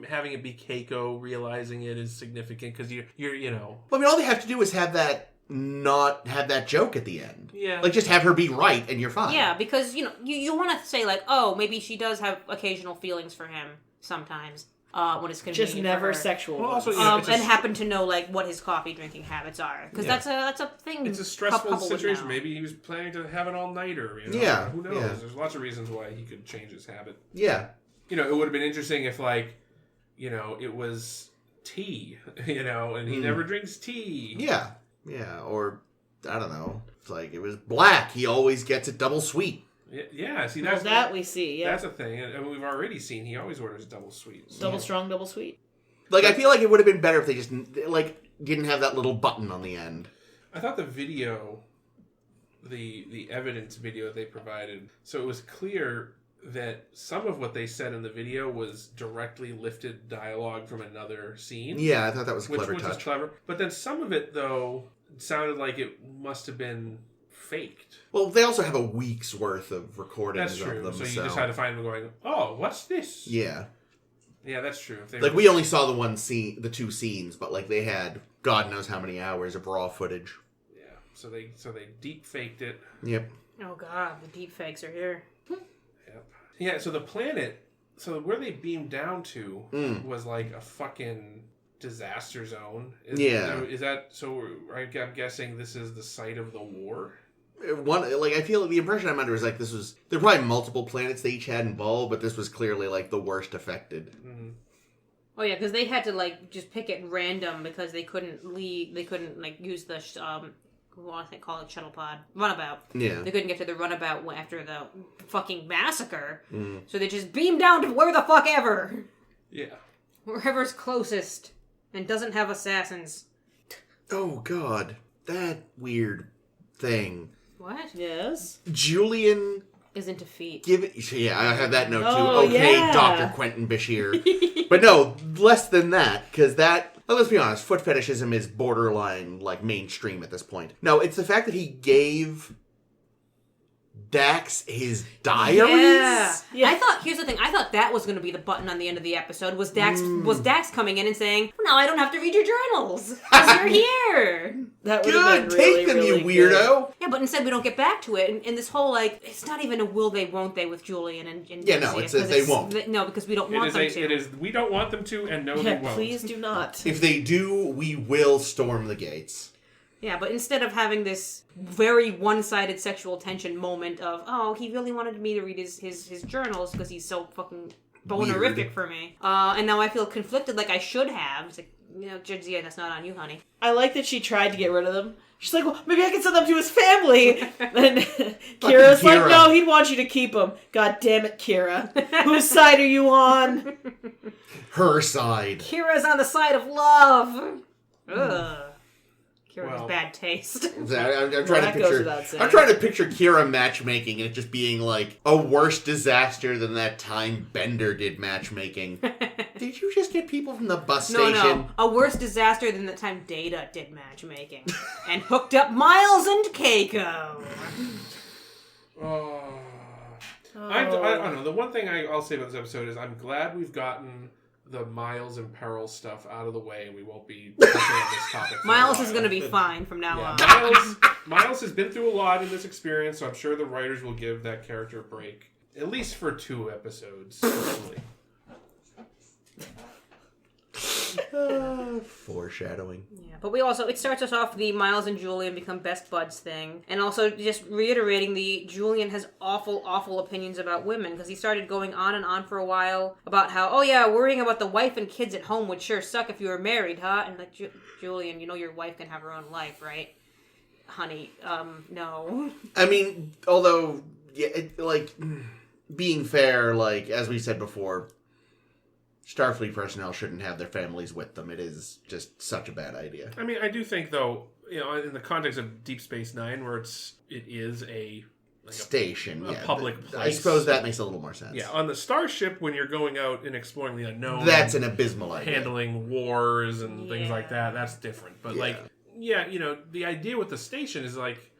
Speaker 4: having it be Keiko realizing it is significant, because you're, you know...
Speaker 1: Well, I mean, all they have to do is have that... not have that joke at the end.
Speaker 4: Yeah.
Speaker 1: Like, just have her be right and you're fine.
Speaker 2: Yeah, because, you know, you want to say, like, oh, maybe she does have occasional feelings for him sometimes. When it's convenient
Speaker 3: Just never
Speaker 2: for her.
Speaker 3: sexual.
Speaker 4: Well, also, you know,
Speaker 2: And happen to know, like, what his coffee drinking habits are. Because that's a thing.
Speaker 4: It's a stressful
Speaker 2: couple would
Speaker 4: situation.
Speaker 2: know.
Speaker 4: Maybe he was planning to have an all-nighter. You know?
Speaker 1: Yeah.
Speaker 4: Who knows?
Speaker 1: Yeah.
Speaker 4: There's lots of reasons why he could change his habit.
Speaker 1: Yeah.
Speaker 4: You know, it would have been interesting if, like, you know, it was tea, you know, and he never drinks tea.
Speaker 1: Yeah. Yeah. Or, I don't know. It's like, it was black. He always gets it double sweet.
Speaker 4: Yeah, see,
Speaker 3: Well,
Speaker 4: that's...
Speaker 3: that we see, yeah.
Speaker 4: That's a thing. And we've already seen he always orders double sweet. So.
Speaker 3: Double strong, double sweet.
Speaker 1: Like, I feel like it would have been better if they just, like, didn't have that little button on the end.
Speaker 4: I thought the video, the evidence video they provided, so it was clear that some of what they said in the video was directly lifted dialogue from another scene.
Speaker 1: Yeah, I thought that was a clever
Speaker 4: which
Speaker 1: touch.
Speaker 4: was clever. But then some of it, though, sounded like it must have been faked.
Speaker 1: Well, they also have a week's worth of recordings
Speaker 4: That's true.
Speaker 1: of them.
Speaker 4: So you just had to find them going, oh, what's this?
Speaker 1: Yeah.
Speaker 4: Yeah, that's true. If they
Speaker 1: Like,
Speaker 4: were-
Speaker 1: we only saw the two scenes, but, like, they had God knows how many hours of raw footage.
Speaker 4: Yeah, so they deep faked it.
Speaker 1: Yep.
Speaker 2: Oh, God, the deep fakes are here.
Speaker 4: Yep. Yeah, so the planet, so where they beamed down to was like a fucking disaster zone. Is that, so I'm guessing this is the site of the war?
Speaker 1: I feel the impression I'm under is like there are probably multiple planets they each had involved, but this was clearly like the worst affected.
Speaker 4: Mm-hmm.
Speaker 2: Oh, yeah, because they had to, like, just pick it random because they couldn't like, use the, what I call it, shuttle pod, runabout.
Speaker 1: Yeah.
Speaker 2: They couldn't get to the runabout after the fucking massacre. So they just beamed down to where the fuck ever.
Speaker 4: Yeah.
Speaker 2: Wherever's closest and doesn't have assassins.
Speaker 1: Oh, God. That weird thing.
Speaker 2: What?
Speaker 3: Yes.
Speaker 1: Julian...
Speaker 2: Is into feet.
Speaker 1: Yeah, I have that note too.
Speaker 3: Oh,
Speaker 1: Okay,
Speaker 3: yeah.
Speaker 1: Dr. Quentin Bashir. But no, less than that, because that... Well, let's be honest, foot fetishism is borderline, like, mainstream at this point. No, it's the fact that he gave Dax his diaries?
Speaker 3: Yeah.
Speaker 2: I thought, here's the thing, I thought that was going to be the button on the end of the episode, was Dax coming in and saying, now I don't have to read your journals, because you're here.
Speaker 3: That would have
Speaker 1: Good,
Speaker 3: been
Speaker 1: take
Speaker 3: really,
Speaker 1: them,
Speaker 3: really
Speaker 1: you weirdo!
Speaker 3: good.
Speaker 2: Yeah, but instead we don't get back to it, and this whole, like, it's not even a will they, won't they with Julian and
Speaker 1: Yeah, no, it's a they won't.
Speaker 2: No, because we don't want them to.
Speaker 4: It is, we don't want them to, and no,
Speaker 3: Yeah,
Speaker 4: they won't.
Speaker 3: please do not.
Speaker 1: If they do, we will storm the gates.
Speaker 2: Yeah, but instead of having this very one-sided sexual tension moment of, oh, he really wanted me to read his journals because he's so fucking bonerific
Speaker 1: Weird.
Speaker 2: for me. And now I feel conflicted like I should have. It's like, you know, Jadzia, that's not on you, honey.
Speaker 3: I like that she tried to get rid of them. She's like, well, maybe I can send them to his family. And Kira's like,
Speaker 1: Kira.
Speaker 3: no, he'd want you to keep them. God damn it, Kira. Whose side are you on?
Speaker 1: Her side.
Speaker 2: Kira's on the side of love. Ugh. Kira has
Speaker 4: Well.
Speaker 2: bad taste.
Speaker 1: I'm trying to
Speaker 3: that goes
Speaker 1: picture.
Speaker 3: without saying.
Speaker 1: I'm trying to picture Kira matchmaking and it just being like a worse disaster than that time Bender did matchmaking. Did you just get people from the bus station?
Speaker 2: No. A worse disaster than the time Data did matchmaking. And hooked up Miles and Keiko.
Speaker 4: I don't know. The one thing I'll say about this episode is I'm glad we've gotten the Miles and Peril stuff out of the way, and we won't be touching on this topic. for a
Speaker 2: Miles
Speaker 4: while.
Speaker 2: is going to be fine from now on.
Speaker 4: Miles has been through a lot in this experience, so I'm sure the writers will give that character a break, at least for 2 episodes. Hopefully.
Speaker 1: Foreshadowing.
Speaker 2: Yeah, but it starts us off the Miles and Julian become best buds thing, and also just reiterating Julian has awful opinions about women, because he started going on and on for a while about how, oh yeah, worrying about the wife and kids at home would sure suck if you were married, huh? And like, Julian, you know your wife can have her own life, right? Honey, no.
Speaker 1: I mean, although, yeah, being fair, like, as we said before, Starfleet personnel shouldn't have their families with them. It is just such a bad idea.
Speaker 4: I mean, I do think, though, in the context of Deep Space Nine, where it is a
Speaker 1: station,
Speaker 4: a public place.
Speaker 1: I suppose that makes a little more sense.
Speaker 4: Yeah, on the starship, when you're going out and exploring the unknown,
Speaker 1: that's an abysmal idea.
Speaker 4: Handling wars and things like that, that's different. But the idea with the station is like,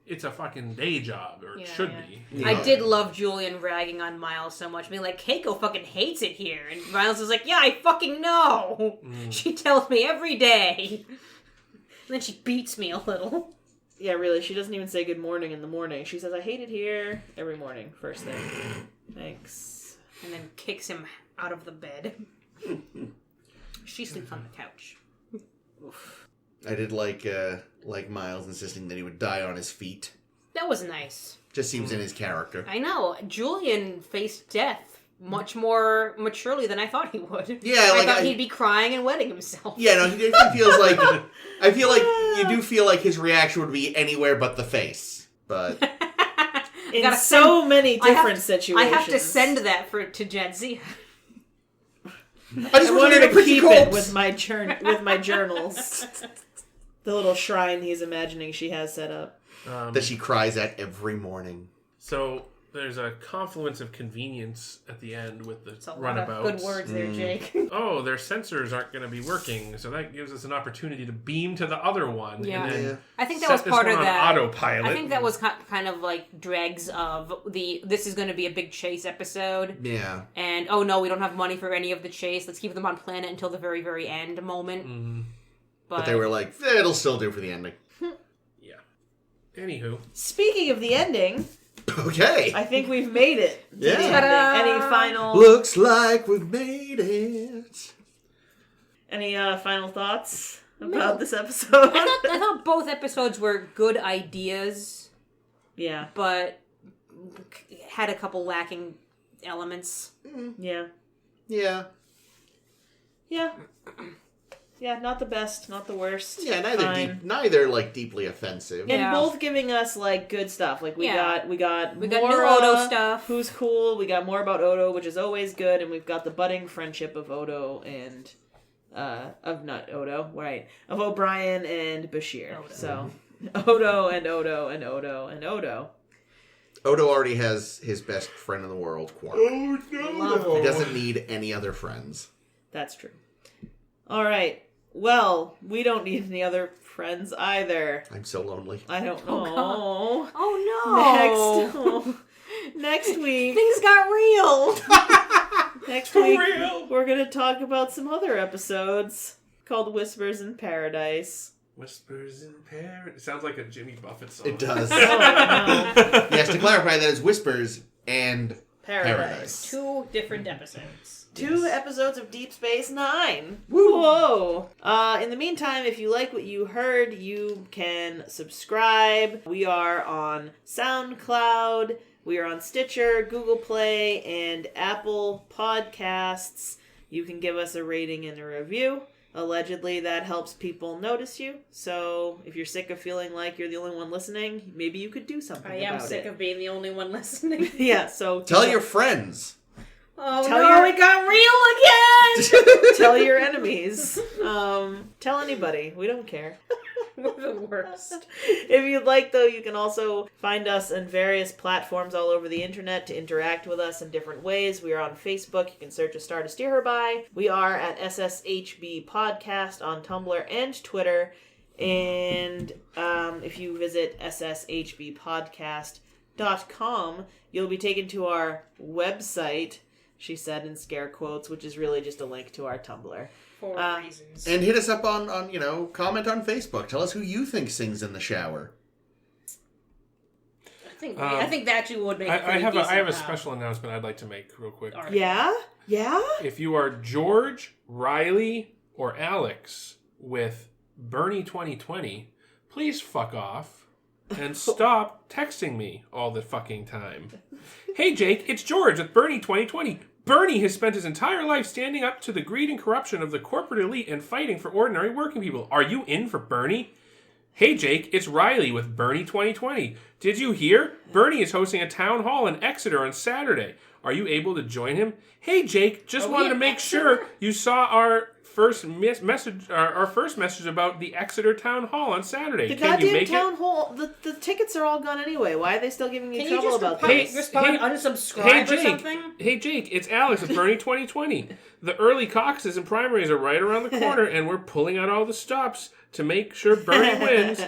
Speaker 4: it's a fucking day job, or it should be.
Speaker 1: Yeah.
Speaker 2: I did love Julian ragging on Miles so much, being like, Keiko fucking hates it here. And Miles is like, yeah, I fucking know. She tells me every day. And then she beats me a little.
Speaker 3: Yeah, really, she doesn't even say good morning in the morning. She says, I hate it here every morning, first thing. Thanks.
Speaker 2: And then kicks him out of the bed. She sleeps on the couch.
Speaker 3: Oof.
Speaker 1: I did like Miles insisting that he would die on his feet.
Speaker 2: That was nice.
Speaker 1: Just seems in his character.
Speaker 2: I know. Julian faced death much more maturely than I thought he would.
Speaker 1: Yeah,
Speaker 2: I thought he'd be crying and wetting himself.
Speaker 1: Yeah, no, he definitely feels like... I feel like you do feel like his reaction would be anywhere but the face. But...
Speaker 3: In so many different situations.
Speaker 2: I have to send that to Jadzia.
Speaker 1: I just
Speaker 3: wanted to keep it with my journals. The little shrine he's imagining she has set up.
Speaker 1: That she cries at every morning.
Speaker 4: So there's a confluence of convenience at the end with the
Speaker 2: That's a
Speaker 4: runabouts.
Speaker 2: lot of good words there, Jake.
Speaker 4: Oh, their sensors aren't going to be working, so that gives us an opportunity to beam to the other one.
Speaker 2: Yeah.
Speaker 4: And then
Speaker 2: I think that was part of that.
Speaker 4: Autopilot.
Speaker 2: I think that was kind of like dregs of this is going to be a big chase episode.
Speaker 1: Yeah.
Speaker 2: And, oh no, we don't have money for any of the chase. Let's keep them on planet until the very, very end moment.
Speaker 4: Mm-hmm.
Speaker 1: But they were like, it'll still do for the ending.
Speaker 4: Yeah. Anywho.
Speaker 3: Speaking of the ending...
Speaker 1: Okay.
Speaker 3: I think we've made it.
Speaker 1: Yeah.
Speaker 3: Any final...
Speaker 1: Looks like we've made it.
Speaker 3: Any final thoughts about this episode?
Speaker 2: I thought both episodes were good ideas.
Speaker 3: Yeah.
Speaker 2: But had a couple lacking elements.
Speaker 3: Yeah.
Speaker 1: Yeah.
Speaker 3: Yeah. Yeah, not the best, not the worst.
Speaker 1: Yeah, neither like deeply offensive.
Speaker 3: And both giving us like good stuff. Like we got
Speaker 2: new
Speaker 3: more,
Speaker 2: Odo stuff.
Speaker 3: Who's cool. We got more about Odo, which is always good, and we've got the budding friendship of Odo and of O'Brien and Bashir.
Speaker 2: Odo.
Speaker 3: So Odo and Odo and Odo and Odo.
Speaker 1: Odo already has his best friend in the world, Quark.
Speaker 4: Oh no!
Speaker 1: He doesn't need any other friends.
Speaker 3: That's true. All right. Well, we don't need any other friends either.
Speaker 1: I'm so lonely.
Speaker 3: I don't know.
Speaker 2: Oh no!
Speaker 3: Next week.
Speaker 2: Things got real!
Speaker 3: Next week, we're going to talk about some other episodes called Whispers in Paradise.
Speaker 4: Whispers in Paradise. It sounds like a Jimmy Buffett song.
Speaker 1: It does.
Speaker 3: Oh, I know.
Speaker 1: Yes, to clarify, that is Whispers and Paradise.
Speaker 2: 2 different episodes.
Speaker 3: 2 episodes of Deep Space Nine.
Speaker 1: Woo.
Speaker 3: Whoa! In the meantime, if you like what you heard, you can subscribe. We are on SoundCloud. We are on Stitcher, Google Play, and Apple Podcasts. You can give us a rating and a review. Allegedly, that helps people notice you. So, if you're sick of feeling like you're the only one listening, maybe you could do something about it.
Speaker 2: I am sick of being the only one listening.
Speaker 3: Yeah, so...
Speaker 1: Tell your friends.
Speaker 2: Oh no, it got real again!
Speaker 3: Tell your enemies. Tell anybody. We don't care.
Speaker 2: We're the worst.
Speaker 3: If you'd like, though, you can also find us on various platforms all over the internet to interact with us in different ways. We are on Facebook. You can search A Star to Steer Her By. We are at SSHB Podcast on Tumblr and Twitter. And if you visit sshbpodcast.com, you'll be taken to our website, she said in scare quotes, which is really just a link to our Tumblr.
Speaker 2: For reasons.
Speaker 1: And hit us up on comment on Facebook. Tell us who you think sings in the shower.
Speaker 2: I think that actually would make it
Speaker 4: I have
Speaker 2: pretty
Speaker 4: a
Speaker 2: decent,
Speaker 4: special announcement I'd like to make real quick.
Speaker 2: All right.
Speaker 3: Yeah? Yeah?
Speaker 4: If you are George, Riley, or Alex with Bernie 2020, please fuck off and stop texting me all the fucking time. Hey Jake, it's George with Bernie 2020. Bernie has spent his entire life standing up to the greed and corruption of the corporate elite and fighting for ordinary working people. Are you in for Bernie? Hey Jake, it's Riley with Bernie 2020. Did you hear? Bernie is hosting a town hall in Exeter on Saturday. Are you able to join him? Hey Jake, just wanted to make sure you saw our first message about the Exeter Town Hall on Saturday.
Speaker 3: The
Speaker 4: Can you
Speaker 3: goddamn
Speaker 4: make
Speaker 3: town
Speaker 4: it?
Speaker 3: hall. The tickets are all gone anyway. Why are they still giving you
Speaker 2: Can you
Speaker 3: trouble
Speaker 2: just
Speaker 3: about
Speaker 2: respond,
Speaker 3: this?
Speaker 2: unsubscribe
Speaker 4: Jake.
Speaker 2: or something?
Speaker 4: Hey Jake, it's Alex at Bernie 2020. The early caucuses and primaries are right around the corner, and we're pulling out all the stops to make sure Bernie wins.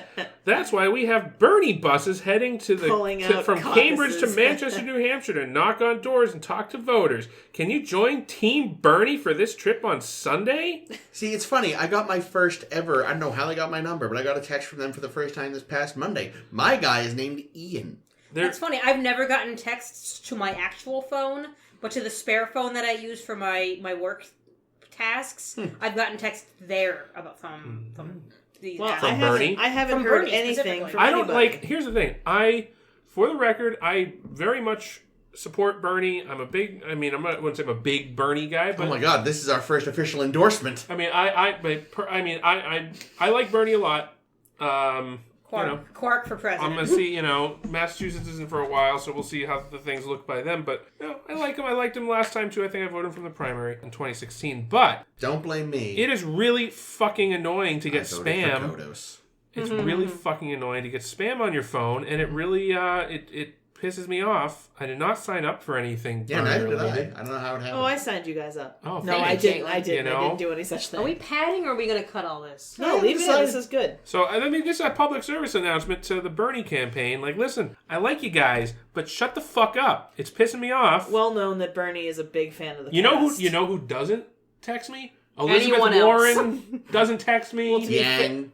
Speaker 4: That's why we have Bernie buses heading from
Speaker 3: caucuses.
Speaker 4: Cambridge to Manchester, New Hampshire to knock on doors and talk to voters. Can you join Team Bernie for this trip on Sunday?
Speaker 1: See, it's funny. I got my first ever, I don't know how they got my number, but I got a text from them for the first time this past Monday. My guy is named Ian.
Speaker 2: That's funny. I've never gotten texts to my actual phone, but to the spare phone that I use for my work tasks, I've gotten texts there about from these
Speaker 3: Well,
Speaker 2: guys.
Speaker 4: Bernie?
Speaker 3: I haven't
Speaker 2: From
Speaker 3: heard
Speaker 2: Bernie
Speaker 3: anything
Speaker 2: specifically.
Speaker 3: from
Speaker 4: I don't
Speaker 3: anybody.
Speaker 4: here's the thing. For the record, I very much support Bernie. I wouldn't say I'm a big Bernie guy, but
Speaker 1: Oh my god, this is our first official endorsement.
Speaker 4: I mean, I like Bernie a lot.
Speaker 2: Quark for president.
Speaker 4: I'm gonna see. Massachusetts isn't for a while, so we'll see how the things look by then. But I like him. I liked him last time too. I think I voted him from the primary in 2016. But
Speaker 1: Don't blame me.
Speaker 4: it is really fucking annoying to get
Speaker 1: I voted
Speaker 4: spam.
Speaker 1: for Kodos.
Speaker 4: It's really fucking annoying to get spam on your phone, and it really it pisses me off. I did not sign up for anything.
Speaker 1: Yeah, neither did I.
Speaker 4: Bernie-related.
Speaker 1: I don't know how it happened.
Speaker 3: Oh, I signed you guys up.
Speaker 4: Oh,
Speaker 3: No,
Speaker 4: thank
Speaker 3: I
Speaker 4: you.
Speaker 3: didn't. I didn't.
Speaker 4: You know?
Speaker 3: I didn't do any such thing.
Speaker 2: Are we padding or are we going to cut all this?
Speaker 3: No, leave it in. This is good.
Speaker 4: So, this is a public service announcement to the Bernie campaign. Like, listen, I like you guys, but shut the fuck up. It's pissing me off.
Speaker 3: Well known that Bernie is a big fan of the
Speaker 4: you know
Speaker 3: cast.
Speaker 4: who doesn't text me? Elizabeth
Speaker 2: Anyone else.
Speaker 4: Warren doesn't text me.
Speaker 1: Yang.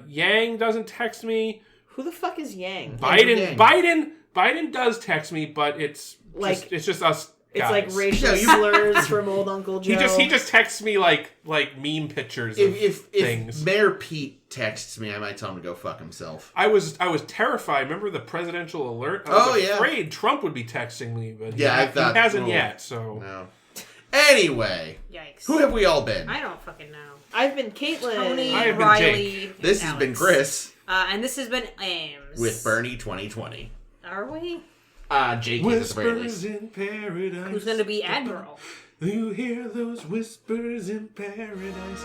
Speaker 4: Yang doesn't text me.
Speaker 3: Who the fuck is Yang?
Speaker 4: Biden does text me, but it's just us
Speaker 3: It's
Speaker 4: guys.
Speaker 3: like racial slurs from old Uncle Joe.
Speaker 4: He just texts me like meme pictures of
Speaker 1: If
Speaker 4: things.
Speaker 1: Mayor Pete texts me, I might tell him to go fuck himself.
Speaker 4: I was terrified. Remember the presidential alert? I was
Speaker 1: yeah.
Speaker 4: afraid Trump would be texting me, but
Speaker 1: Yeah, I
Speaker 4: he
Speaker 1: thought
Speaker 4: hasn't yet. So
Speaker 1: No. Anyway,
Speaker 2: Yikes.
Speaker 1: who have we all been?
Speaker 2: I don't fucking know.
Speaker 3: I've been Caitlin.
Speaker 2: Tony,
Speaker 4: I have been
Speaker 2: Riley, and
Speaker 1: This has been
Speaker 2: Alex.
Speaker 1: Chris
Speaker 2: And this has been Ames.
Speaker 1: with Bernie 2020.
Speaker 2: Are we?
Speaker 1: Jake is at the very least.
Speaker 4: in paradise.
Speaker 2: Who's going to be Admiral?
Speaker 4: You hear those whispers in paradise.